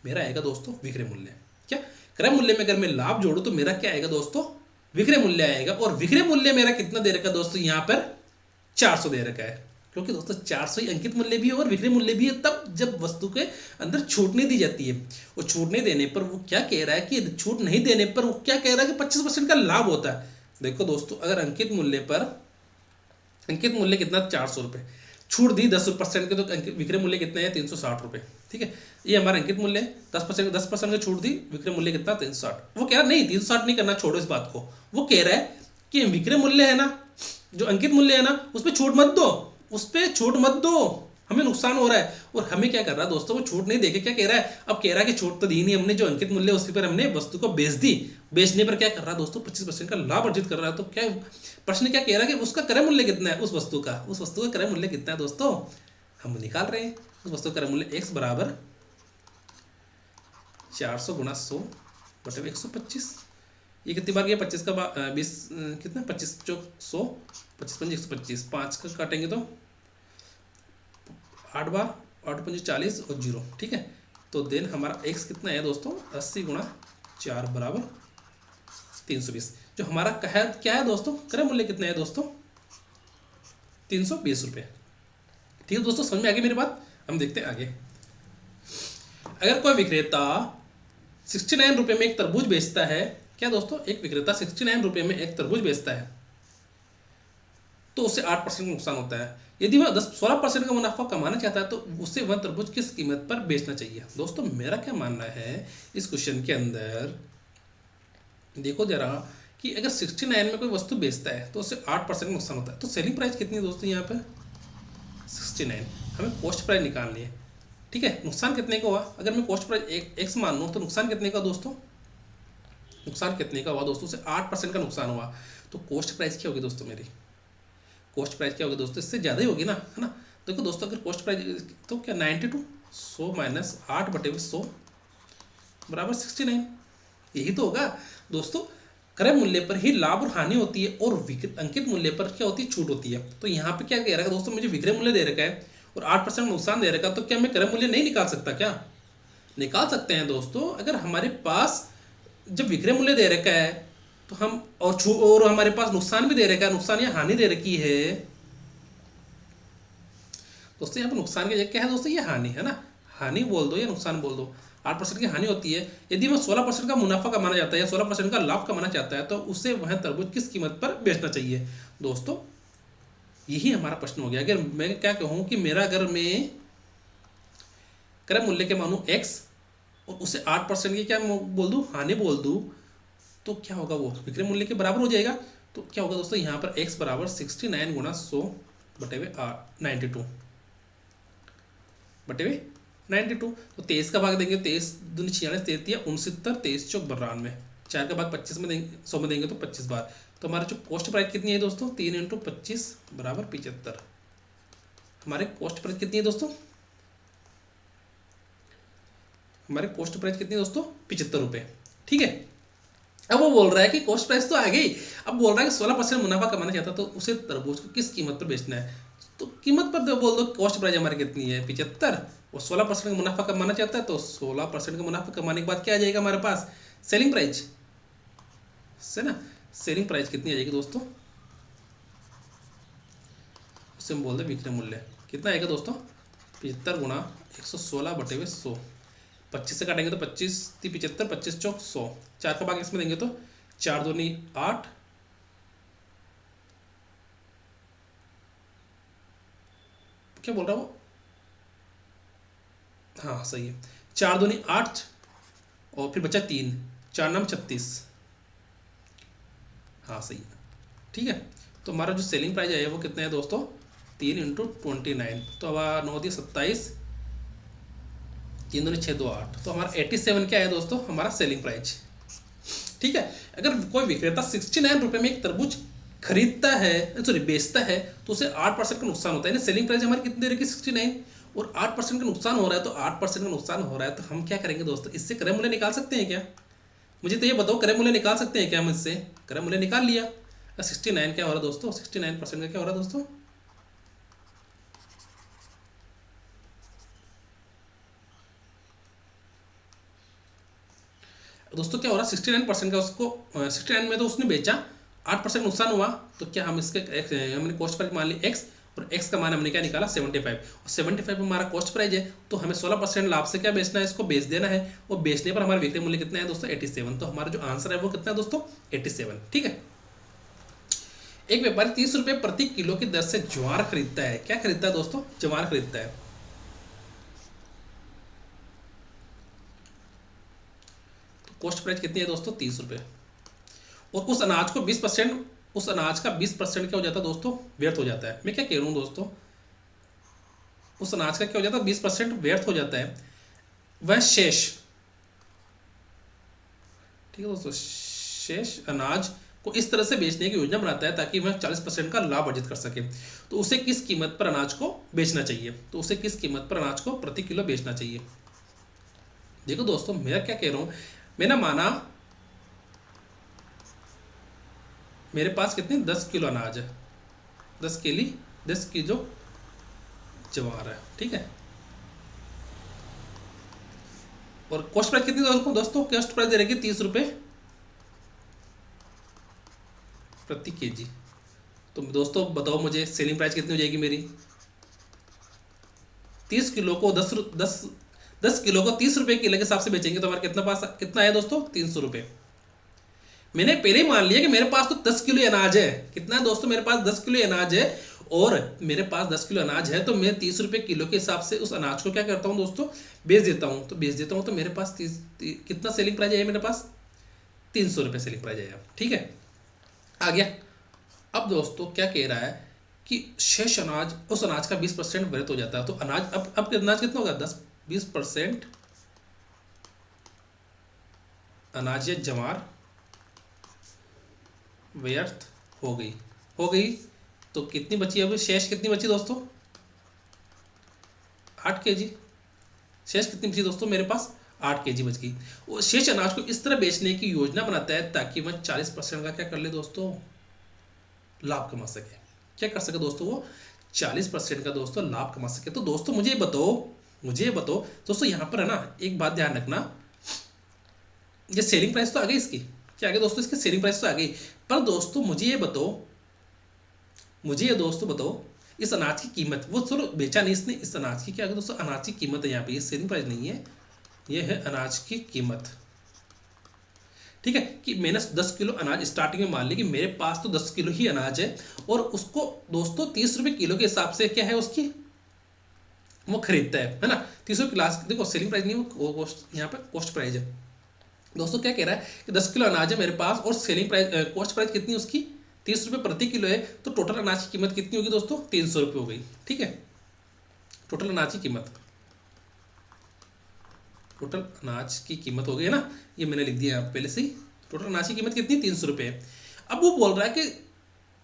मेरा आएगा दोस्तों विक्रय मूल्य। क्या, क्रय मूल्य में अगर मैं लाभ जोड़ूं तो मेरा क्या आएगा दोस्तों, विक्रय मूल्य आएगा। और विक्रय मूल्य मेरा कितना दे रखा है दोस्तों, यहाँ पर 400 दे रखा है, क्योंकि दोस्तों 400 ही अंकित मूल्य भी है और विक्रय मूल्य भी है तब जब वस्तु के अंदर छूट नहीं दी जाती है। और छूट नहीं देने पर वो क्या कह रहा है कि छूट नहीं देने पर वो क्या कह रहा है कि 25% का लाभ होता है। देखो दोस्तों, अगर अंकित मूल्य पर, अंकित मूल्य कितना, 400 रुपये, छूट दी 10% के, तो विक्रय मूल्य कितना है, 360 रुपये। ठीक है, ये हमारा अंकित मूल्य है। 10% की छूट दी, विक्रय मूल्य कितना, 360। वो कह रहा नहीं 360 नहीं करना, छोड़ो इस बात को। वो कह रहा है कि विक्रय मूल्य है ना, जो अंकित मूल्य है ना, उस पर छूट मत दो, उस पर छूट मत दो, हमें नुकसान हो रहा है। और हमें क्या कर रहा है दोस्तों, वो छूट नहीं देके क्या कह रहा है, अब कह रहा है कि छूट तो दी नहीं हमने, जो अंकित मूल्य उसके पर हमने वस्तु को बेच दी। बेचने पर क्या कर रहा है दोस्तों, 25% का लाभ अर्जित कर रहा है। तो क्या प्रश्न क्या कह रहा है कि उसका क्रय मूल्य कितना है, उस वस्तु का क्रय मूल्य कितना है दोस्तों, हम निकाल रहे हैं। उस वस्तु का क्रय मूल्य x बराबर 400 गुणा 100 बटे 125। ये कितनी बार गया? 25 का 20 कितना 25 चौक 100, 25 पंजे 125, 5 का काटेंगे तो 8 बार, 8 पंजे 40 और 0। ठीक है, तो देन हमारा x कितना है दोस्तों? 80 गुणा 4 बराबर 320। जो हमारा क्या है दोस्तों? क्रय मूल्य कितना है दोस्तों? 320 रुपये। ठीक है दोस्तों, समझ में आ गई मेरी बात? हम देखते हैं आगे। अगर कोई विक्रेता 69 रुपये में एक तरबूज बेचता है, क्या दोस्तों? एक विक्रेता 69 रुपये में एक तरबूज बेचता है तो उसे 8% का नुकसान होता है। यदि वह 16% का मुनाफा कमाना चाहता है तो उसे वह तरबूज किस कीमत पर बेचना चाहिए? दोस्तों मेरा क्या मानना है इस क्वेश्चन के अंदर, देखो जरा कि अगर 69 में कोई वस्तु बेचता है तो उसे 8% का नुकसान होता है। तो सेलिंग प्राइस कितनी है दोस्तों? यहाँ पर 69, हमें कॉस्ट प्राइस निकालनी है। ठीक है, नुकसान कितने का हुआ? अगर मैं कॉस्ट प्राइस एक्स मान लूँ तो नुकसान कितने का दोस्तों? नुकसान कितने का हुआ दोस्तों? उसे 8% का नुकसान हुआ। तो कॉस्ट प्राइस क्या होगी दोस्तों? मेरी कॉस्ट प्राइस क्या होगी दोस्तों? इससे ज़्यादा ही होगी ना, है ना? देखो दोस्तों, अगर कॉस्ट प्राइस तो क्या 92, 100 माइनस 8 बटे 100 बराबर 69, यही तो होगा दोस्तों। क्रय मूल्य पर ही लाभ और हानि होती है और अंकित मूल्य पर क्या होती है? छूट होती है। तो यहाँ पे क्या कह रहा है दोस्तों? मुझे विक्रय मूल्य दे रखा है और 8% नुकसान दे रखा है, तो क्या मैं क्रय मूल्य नहीं निकाल सकता? क्या निकाल सकते हैं दोस्तों। अगर हमारे पास जब विक्रय मूल्य दे रखा है तो हम और हमारे पास नुकसान भी दे रखा है, नुकसान या हानि दे रखी है दोस्तों। यहाँ पर नुकसान की जगह क्या है दोस्तों? ये हानि है ना, हानि बोल दो या नुकसान बोल दो। 8% की हानि होती है। यदि वह 16% का मुनाफा कमाना चाहता है या 16% का लाभ कमाना चाहता है तो उसे वह तरबूज किस कीमत पर बेचना चाहिए? दोस्तों यही हमारा प्रश्न हो गया। अगर मैं क्या कहूँ कि मेरा अगर मैं क्रय मूल्य के मानूँ x और उसे 8% की क्या बोल दूँ? हानि बोल दूँ, तो क्या होगा? वो विक्रय मूल्य के बराबर हो जाएगा। तो क्या होगा दोस्तों? यहाँ पर x बराबर 69 गुणा 100 बटे 92 बटे 92। तो 23 का भाग देंगे, 23 दूनी 46, 33 69, 23 चौक 92, 4 का भाग 25 में देंगे, 100 में देंगे तो 25 बार। तो हमारा जो कॉस्ट प्राइस कितनी है दोस्तों? 3 × 25 बराबर 75। हमारे कॉस्ट प्राइस कितनी है दोस्तों? हमारे कॉस्ट प्राइस कितनी है दोस्तों? 75 रुपये। ठीक है, अब वो बोल रहा है कि कॉस्ट प्राइस तो आ गई, अब बोल रहा है कि 16% मुनाफा कमाना चाहता तो उसे तरबूज को किस कीमत पर बेचना है? तो कीमत पर बोल दो कॉस्ट प्राइस हमारी कितनी है? 75। वो 16% का मुनाफा कमाना चाहता है तो 16% का मुनाफा कमाने के बाद क्या आ जाएगा हमारे पास? सेलिंग प्राइस से ना। सेलिंग प्राइस कितनी आ जाएगी दोस्तों? उससे हम बोल दें विक्रय मूल्य कितना आएगा दोस्तों? 75 गुणा 116 बटे 100। 25 से काटेंगे तो 25 × 75, 25 चौक 100, 4 का भाग इसमें देंगे तो 4 दूनी 8, क्या बोल रहा वो? हाँ सही है, 4 दूनी 8 और फिर बचा 3, 4 नाम 36। हाँ सही है। ठीक है, तो हमारा जो सेलिंग प्राइस है वो कितना है दोस्तों? 3 × 29, तो हमारा 9 × 27, 3 दूनी 6 2 8, तो हमारा 87 क्या है दोस्तों? हमारा सेलिंग प्राइस। ठीक है, अगर कोई विक्रेता 69 रुपये में एक तरबूज खरीदता है, सॉरी बेचता है, तो उसे 8% का नुकसान होता है। सेलिंग प्राइस हमारी कितनी दे रखी? 69 और 8% का नुकसान हो रहा है। तो 8% का नुकसान हो रहा है तो हम क्या करेंगे दोस्तों? इससे क्रय मूल्य निकाल सकते हैं क्या? मुझे तो ये बताओ, क्रय मूल्य निकाल सकते हैं क्या हम इससे? क्रय मूल्य निकाल लिया। 69 क्या हो रहा है दोस्तों? 69% का क्या हो रहा है दोस्तों? दोस्तों क्या हो रहा है? 69% का उसको 69 में तो उसने बेचा, 8% नुकसान हुआ, तो क्या हम इसके हमने कॉस्ट प्राइस मान ली x और x का मान हमने क्या निकाला? 75। और 75 हमारा कॉस्ट प्राइस है, तो हमें 16% लाभ से क्या बेचना है? इसको बेच देना है। और बेचने पर हमारा विक्रय मूल्य कितना है दोस्तों? 87। तो हमारा जो आंसर है वो कितना है दोस्तों? 87। ठीक है, एक व्यापारी 30 रुपये प्रति किलो की दर से ज्वार खरीदता है। क्या खरीदता है दोस्तों? ज्वार खरीदता है। तो कॉस्ट प्राइस कितनी है दोस्तों? 30 रुपये। और उस अनाज को 20%, उस अनाज का 20% क्या हो जाता है दोस्तों? व्यर्थ हो जाता है। मैं क्या कह रहा हूँ दोस्तों? उस अनाज का क्या हो जाता है? 20% व्यर्थ हो जाता है। वह शेष, ठीक है दोस्तों, शेष अनाज को इस तरह से बेचने की योजना बनाता है ताकि वह 40% का लाभ अर्जित कर सके, तो उसे किस कीमत पर अनाज को बेचना चाहिए? तो उसे किस कीमत पर अनाज को प्रति किलो बेचना चाहिए? देखो दोस्तों, मैं क्या कह रहा हूँ, मैंने माना मेरे पास कितनी 10 किलो अनाज है, 10 किलो ज्वार है, ठीक है। और कॉस्ट प्राइस कितनी दोस्तों? कॉस्ट प्राइस दे रखी 30 रुपये प्रति केजी। तो दोस्तों बताओ मुझे सेलिंग प्राइस कितनी हो जाएगी मेरी? 30 किलो को 10 किलो को 30 रुपये किलो के हिसाब से बेचेंगे तो हमारे कितना है दोस्तों? 300 रुपये। मैंने पहले ही मान लिया कि मेरे पास तो 10 किलो अनाज है। कितना है दोस्तों? मेरे पास 10 किलो अनाज है, और मेरे पास 10 किलो अनाज है तो मैं 30 रुपये किलो के हिसाब से उस अनाज को क्या करता हूँ दोस्तों? बेच देता हूँ। तो मेरे पास कितना सेलिंग प्राइस आया? मेरे पास 300 रुपये सेलिंग प्राइस आया, ठीक है। आ गया। अब दोस्तों क्या कह रहा है कि शेष अनाज, उस अनाज का 20% व्यर्थ हो जाता है। तो अनाज अब अनाज कितना होगा? 20% अनाज या ज्वार व्यर्थ हो गई। तो कितनी बची? अब शेष कितनी बची दोस्तों? 8 केजी। शेष कितनी बची दोस्तों? मेरे पास 8 केजी बच गई। वो शेष अनाज को इस तरह बेचने की योजना बनाता है ताकि वह 40% का क्या कर ले दोस्तों? लाभ कमा सके। क्या कर सके दोस्तों? वो 40% का दोस्तों लाभ कमा सके। तो दोस्तों मुझे ये बताओ दोस्तों, यहाँ पर है ना एक बात ध्यान रखना, ये सेलिंग प्राइस तो आ गई इसकी, क्या आ गई दोस्तों? इसकी सेलिंग प्राइस तो आ गई, पर दोस्तों मुझे ये दोस्तों बताओ, इस अनाज की कीमत, वो चलो बेचा नहीं इसने, इस अनाज की क्या है दोस्तों? अनाज की कीमत है यहाँ पे, ये सेलिंग प्राइस नहीं है, ये है अनाज की कीमत, ठीक है। कि मैंने 10 किलो अनाज स्टार्टिंग में मान ली कि मेरे पास तो 10 किलो ही अनाज है, और उसको दोस्तों 30 रुपये किलो के हिसाब से क्या है उसकी, वो खरीदता है ना। 30 रुपये क्लास, देखो सेलिंग प्राइस नहीं, वो कॉस्ट, यहाँ पे कॉस्ट प्राइस है दोस्तों। क्या कह रहा है कि 10 किलो अनाज है मेरे पास, और सेलिंग प्राइस, कॉस्ट प्राइस कितनी उसकी? 30 रुपये प्रति किलो है। तो टोटल अनाज की कीमत कितनी होगी दोस्तों? 300 रुपये हो गई, ठीक है। टोटल अनाज की कीमत हो गई है ना, ये मैंने लिख दिया पहले से ही। टोटल अनाज की कीमत कितनी? 300 रुपये है। अब वो बोल रहा है कि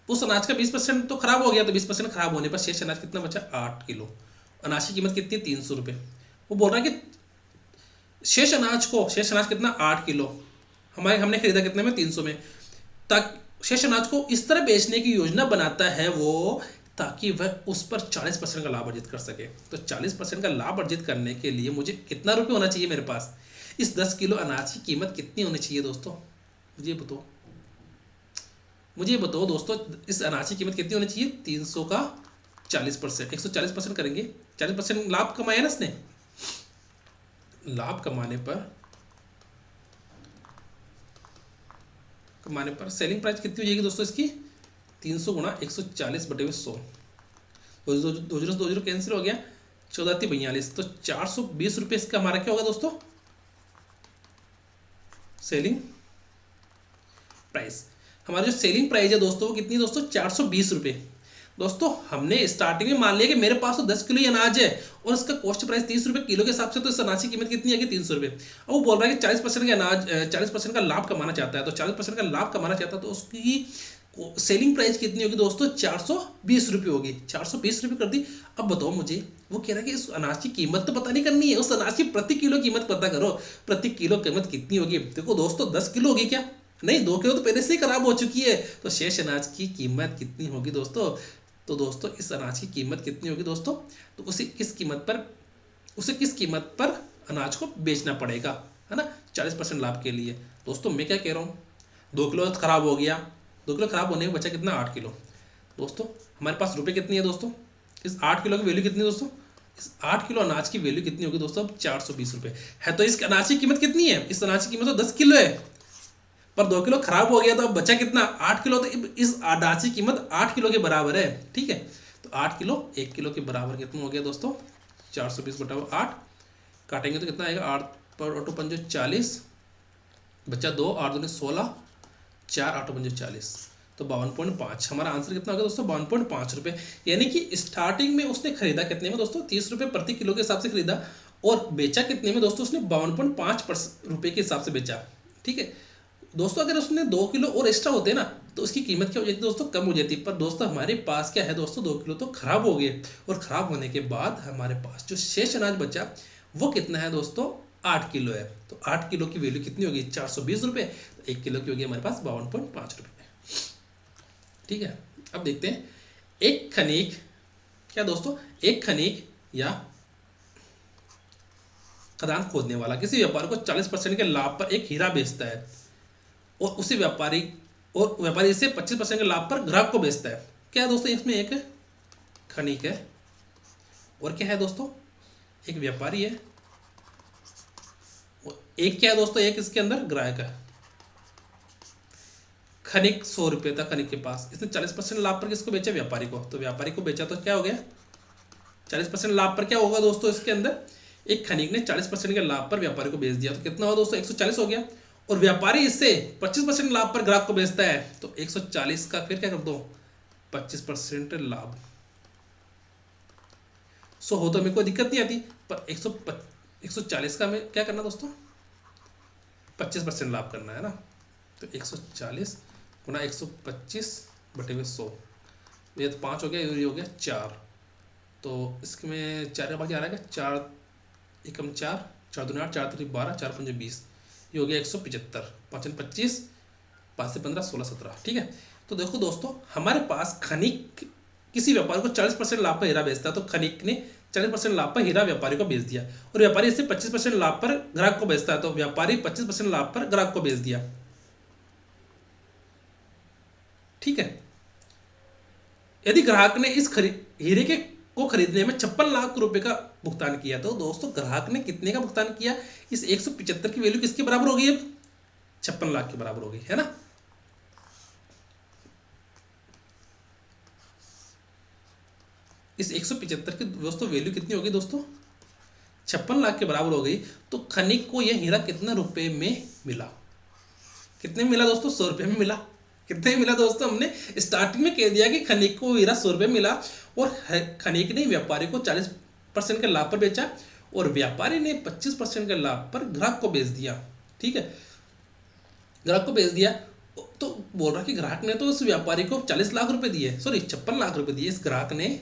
उस अनाज का 20% तो खराब हो गया, तो 20% खराब होने पर शेष अनाज कितना बचा? 8 किलो। अनाज की कीमत कितनी है? 300 रुपये। वो बोल रहा है कि शेष अनाज कितना? 8 किलो हमने खरीदा कितने में? 300 में। तक शेष अनाज को इस तरह बेचने की योजना बनाता है वो, ताकि वह उस पर 40% का लाभ अर्जित कर सके। तो 40% का लाभ अर्जित करने के लिए मुझे कितना रुपये होना चाहिए मेरे पास? इस 10 किलो अनाज की कीमत कितनी होनी चाहिए दोस्तों? मुझे बताओ दोस्तों, इस अनाज की कीमत कितनी होनी चाहिए? 300 का 40%, 140% करेंगे। 40% लाभ कमाया ना इसने। लाभ कमाने पर सेलिंग प्राइस कितनी हो जाएगी दोस्तों इसकी? 300 गुणा 140/100, 2 कैंसिल हो गया, 14×42, तो 420 रुपये इसका हमारा क्या होगा दोस्तों? Selling price. हमारी जो सेलिंग प्राइस है दोस्तों वो कितनी है दोस्तों? 420 रुपये। दोस्तों हमने स्टार्टिंग में मान लिया कि मेरे पास तो 10 किलो ही अनाज है, और इसका कॉस्ट प्राइस 30 रुपये किलो के हिसाब से, तो इस अनाज की कीमत कितनी आएगी? 300 रुपये। अब वो बोल रहा है कि 40% का लाभ कमाना चाहता है, तो 40% का लाभ कमाना चाहता है तो उसकी सेलिंग प्राइस कितनी होगी दोस्तों? 420 रुपये होगी। 420 रुपये कर दी। अब बताओ मुझे, वो कह रहा है कि इस अनाज की कीमत तो पता नहीं करनी है, उस अनाज की प्रति किलो कीमत पता करो। प्रति किलो कीमत कितनी होगी? देखो दोस्तों 10 किलो होगी क्या? नहीं, 2 किलो तो पहले से ही खराब हो चुकी है। तो शेष अनाज की कीमत कितनी होगी दोस्तों? तो दोस्तों इस अनाज की कीमत कितनी होगी दोस्तों? तो उसे किस कीमत पर अनाज को बेचना पड़ेगा, है ना, 40% लाभ के लिए। दोस्तों मैं क्या कह रहा हूँ, 2 किलो खराब हो गया, 2 किलो खराब होने में बचा कितना? 8 किलो। दोस्तों हमारे पास रुपये कितनी है दोस्तों? इस 8 किलो की वैल्यू कितनी है दोस्तों? इस 8 किलो अनाज की वैल्यू कितनी होगी दोस्तों? 420 रुपये है। तो इस अनाज की कीमत कितनी है? इस अनाज की कीमत तो 10 किलो है, पर 2 किलो खराब हो गया, तो अब बचा कितना? 8 किलो। तो इस अनाज की कीमत 8 किलो के बराबर है, ठीक है। तो 8 किलो 1 किलो के बराबर कितना हो गया दोस्तों? 420/8 काटेंगे तो कितना आएगा? 8 पर 8 पंजो 40, बचा 2, 8 दूनी 16, 4 8 पंजो 40, तो 52.5। हमारा आंसर कितना हो गया दोस्तों? 52.5 रुपये। यानी कि स्टार्टिंग में उसने खरीदा कितने में दोस्तों? 30 रुपये प्रति किलो के हिसाब से खरीदा, और बेचा कितने में दोस्तों? उसने 52.5 रुपये के हिसाब से बेचा, ठीक है। दोस्तों अगर उसने 2 किलो और एक्स्ट्रा होते ना तो उसकी कीमत क्या हो जाती दोस्तों, कम हो जाती। पर दोस्तों हमारे पास क्या है दोस्तों, 2 किलो तो खराब हो गए, और खराब होने के बाद हमारे पास जो शेष अनाज बचा वो कितना है दोस्तों, 8 किलो है। तो 8 किलो की वैल्यू कितनी होगी, 420 रुपये। तो 1 किलो की होगी हमारे पास 52.5 रुपये। ठीक है, अब देखते हैं एक खनिक, क्या दोस्तों, एक खनिक या खदान खोदने वाला किसी व्यापारी को 40% के लाभ पर एक हीरा बेचता है, और उसी व्यापारी इसे 25% के लाभ पर ग्राहक को बेचता है। क्या है दोस्तों, इसमें एक खनिक है और क्या है दोस्तों, एक व्यापारी है, और एक क्या है दोस्तों, एक इसके अंदर ग्राहक है। खनिक 100 रुपये था खनिक के पास, इसने 40% लाभ पर किसको बेचा, व्यापारी को। तो व्यापारी को बेचा तो क्या हो गया, 40% लाभ पर क्या होगा दोस्तों, इसके अंदर एक खनिक ने 40% के लाभ पर व्यापारी को बेच दिया, तो कितना हुआ दोस्तों, 140 हो गया। और व्यापारी इससे 25% लाभ पर ग्राहक को बेचता है, तो 140 का फिर क्या कर दो, 25% लाभ। 100 हो तो मेरे को दिक्कत नहीं आती, पर 140 का मैं क्या करना दोस्तों, 25% लाभ करना है ना। तो 140 गुना 125/100, ये तो 5 हो गया, ये हो गया 4। तो इसमें 4 का बाकी आ रहा है, 4 एकम 4, 4 दूनी 8, 4 3 12, 4 5 20, ये हो गया 175, 5 25, 5 से 15, 16 17। ठीक है, तो देखो दोस्तों हमारे पास खनिक किसी व्यापारी को 40% लाभ पर हीरा बेचता है, तो खनिक ने 40% लाभ पर हीरा व्यापारी को बेच दिया, और व्यापारी इससे 25% लाभ पर ग्राहक को बेचता है, तो व्यापारी 25% लाभ पर ग्राहक को बेच दिया। ठीक है, यदि ग्राहक ने इस हीरे के को खरीदने में 56 लाख रुपए का भुगतान किया, तो दोस्तों ग्राहक ने कितने का भुगतान किया, इस 175 की वैल्यू किसके बराबर होगी, अब 56 लाख के बराबर होगी, है ना। इस 175 की दोस्तों वैल्यू कितनी होगी दोस्तों, 56 लाख के बराबर हो गई। तो खनिक को यह हीरा कितने रुपए में मिला, कितने में मिला दोस्तों, 100 रुपये में मिला। कितने में मिला दोस्तों, हमने स्टार्टिंग में कह दिया कि खनिक को हीरा 100 रुपये मिला, और खनिक ने व्यापारी को 40% के लाभ पर बेचा, और व्यापारी ने 25% के लाभ पर ग्राहक को बेच दिया। ठीक है, ग्राहक को बेच दिया, तो बोल रहा कि ग्राहक ने तो उस व्यापारी को 40 लाख रुपए दिए, सॉरी 56 लाख रुपए दिए, इस ग्राहक ने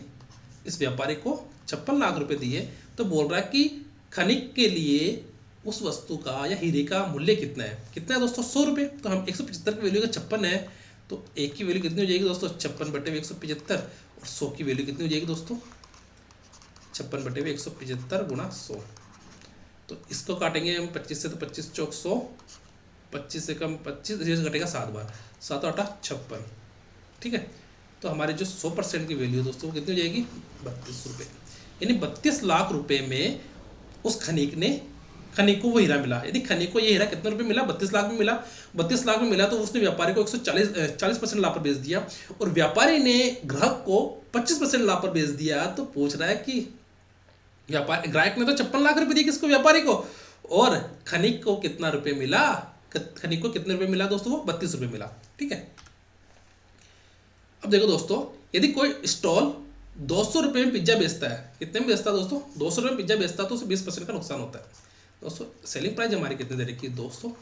इस व्यापारी को 56 लाख रुपए दिए। तो बोल रहा कि खनिक के लिए उस वस्तु का या हीरे का मूल्य कितना है, कितना है दोस्तों, 100 रुपये। तो हम 175 की वैल्यू का 56 है, तो एक की वैल्यू कितनी हो जाएगी दोस्तों, 56/175, और 100 की वैल्यू कितनी हो जाएगी दोस्तों, 56/175 गुणा 100। तो इसको काटेंगे हम 25 से, तो 25 चौक 100, 25 से कम 25, इसे घटेगा 7 बार, 7 8 56। ठीक है, तो हमारे जो 100% की वैल्यू दोस्तों वो कितनी हो जाएगी, 32 रुपये। यानी 32 लाख रुपए में उस खनिक को वो हीरा मिला। यदि खनिक को ये हीरा कितने रुपए मिला, 32 लाख में मिला। 32 लाख में मिला तो उसने व्यापारी को 40% लाभ पर बेच दिया, और व्यापारी ने ग्राहक को 25% लाभ पर बेच दिया। तो पूछ रहा है कि ग्राहक ने तो 56 लाख रुपए दिए किसको, व्यापारी को, और खनिक को कितना रुपए मिला, खनिक को कितने रुपए मिला दोस्तों, वो 32 रुपए मिला। ठीक है, अब देखो दोस्तों, यदि कोई स्टॉल 200 रुपये में पिज्जा बेचता है, कितने में बेचता है दोस्तों, 200 रुपये में पिज्जा बेचता है, तो उसे 20% का नुकसान होता है दोस्तों। सेलिंग प्राइस हमारी कितने दे रखी है, 200,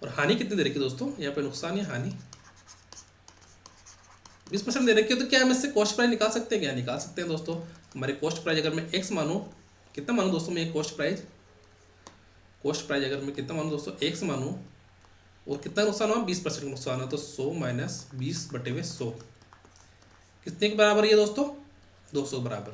और हानि कितनी दे रखी है दोस्तों, यहाँ पे नुकसान या हानि 20% दे रखी है। तो क्या हम इससे कॉस्ट प्राइस निकाल सकते हैं, क्या निकाल सकते हैं दोस्तों। हमारे कॉस्ट प्राइस अगर मैं एक्स मानूँ, कितना मानूँ दोस्तों मैं, कॉस्ट प्राइस अगर मैं कितना मानूँ दोस्तों, एक्स मानूँ, और कितना नुकसान हुआ, 20% का नुकसान है, तो 100 माइनस 20/100 कितने के बराबर है दोस्तों, 200 बराबर।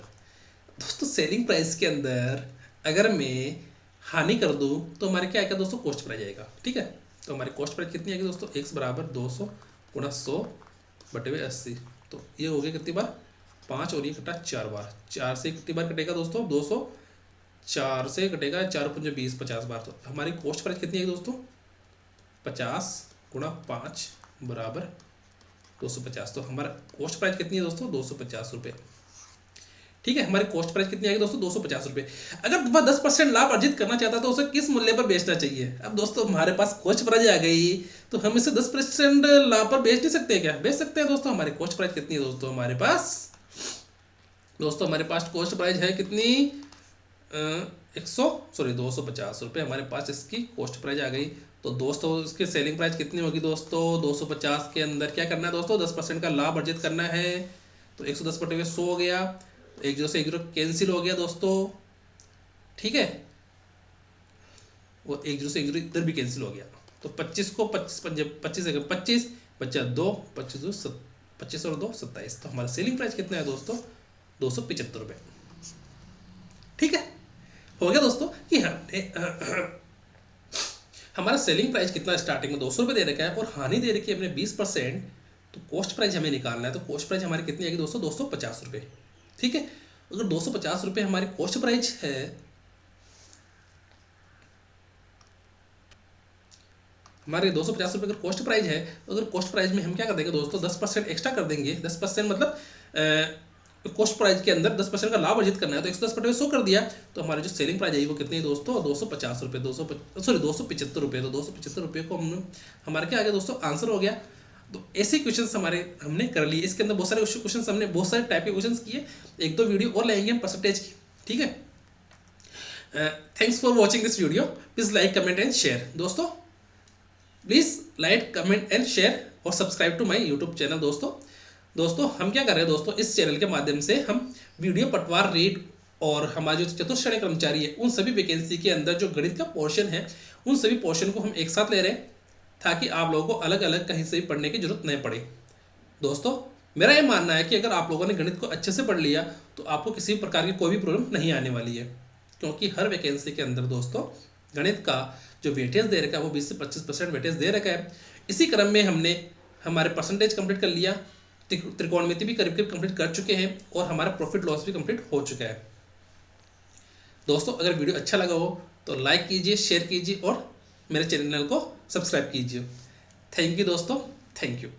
दोस्तों सेलिंग प्राइस के अंदर अगर मैं हानि कर दूं तो हमारे क्या आएगा दोस्तों, कॉस्ट प्राइस आएगा। ठीक है, तो हमारी कॉस्ट प्राइस कितनी आएगी दोस्तों, x बराबर 200 गुणा 100/80। तो ये हो गया कितनी बार, 5, और ये कटा 4 बार, 4 से कितनी बार कटेगा दोस्तों, 200, 4 से कटेगा 4 × 5 = 50 बार। तो हमारी कॉस्ट प्राइस कितनी आएगी दोस्तों, 50 गुणा 5 बराबर 250। तो हमारा कॉस्ट प्राइस कितनी है दोस्तों, 250 रुपये। ठीक है, हमारी कॉस्ट प्राइस कितनी आएगी दोस्तों, 250 रुपये। अगर वह 10% लाभ अर्जित करना चाहता है तो उसे किस मूल्य पर बेचना चाहिए। अब दोस्तों हमारे पास कॉस्ट प्राइस आ गई, तो हम इसे 10% लाभ पर बेच नहीं सकते क्या, बेच सकते हैं दोस्तों। हमारी कॉस्ट प्राइस कितनी है दोस्तों, हमारे पास कॉस्ट प्राइस है कितनी, 250 रुपये हमारे पास इसकी कॉस्ट प्राइस आ गई। तो दोस्तों इसकी सेलिंग प्राइस कितनी होगी दोस्तों, 250 के अंदर क्या करना है दोस्तों, 10% का लाभ अर्जित करना है। तो 110 बटे 100 हो गया, तो 1 0 से 1 0 कैंसिल हो गया दोस्तों, ठीक है। वो 1 0 से 1 0 इधर भी कैंसिल हो गया। तो 25 को 25 25 बचा 2, 25 और 2 27। तो हमारा सेलिंग प्राइस कितना है दोस्तों, 275 रुपये। ठीक है, हो गया दोस्तों कि हमने हमारा सेलिंग प्राइस कितना स्टार्टिंग में 200 रुपये दे रखा है और हानि दे रखी है हमने 20%। तो कॉस्ट प्राइस हमें निकालना है। तो कॉस्ट प्राइस हमारी कितनी आएगी दोस्तों, 250 रुपये। ठीक है, अगर 250 रुपये हमारी कॉस्ट प्राइस है, हमारे 250 रुपये अगर कॉस्ट प्राइस है, तो अगर कॉस्ट प्राइस में हम क्या कर देंगे दोस्तों, 10% एक्स्ट्रा कर देंगे। 10% मतलब कॉस्ट प्राइस के अंदर 10% का लाभ अर्जित करना है। तो 110 बटे 100 कर दिया, तो हमारी जो सेलिंग प्राइस है वो कितनी है दोस्तों, 250 रुपये, 275 रुपये। तो 275 रुपये को हम हमारा क्या आ गया दोस्तों, आंसर हो गया। तो ऐसे क्वेश्चन हमारे हमने कर लिए। इसके अंदर बहुत सारे क्वेश्चन हमने बहुत सारे टाइप के क्वेश्चन किए। 1-2 वीडियो और लाएंगे हम परसेंटेज की। ठीक है, thanks for watching this video. Please like, comment and share दोस्तों। Please like, comment and share और subscribe to my YouTube channel दोस्तों हम क्या कर रहे हैं दोस्तों, इस चैनल के माध्यम से हम वीडियो, पटवार, रेट और हमारे जो चतुर्श्रेणी कर्मचारी है उन सभी वैकेंसी के अंदर जो गणित का पोर्शन है उन सभी पोर्शन को हम एक साथ ले रहे हैं, ताकि आप लोगों को अलग अलग कहीं से भी पढ़ने की जरूरत नहीं पड़े। दोस्तों मेरा ये मानना है कि अगर आप लोगों ने गणित को अच्छे से पढ़ लिया तो आपको किसी भी प्रकार की कोई भी प्रॉब्लम नहीं आने वाली है, क्योंकि हर वैकेंसी के अंदर दोस्तों गणित का जो वेटेज दे रखा है वो 20 से 25% वेटेज दे रखा है। इसी क्रम में हमने हमारे परसेंटेज कंप्लीट कर लिया, त्रिकोणमिति भी करीब करीब कंप्लीट कर चुके हैं और हमारा प्रॉफिट लॉस भी कंप्लीट हो चुका है। दोस्तों अगर वीडियो अच्छा लगा हो तो लाइक कीजिए, शेयर कीजिए और मेरे चैनल को सब्सक्राइब कीजिए। थैंक यू दोस्तों, थैंक यू।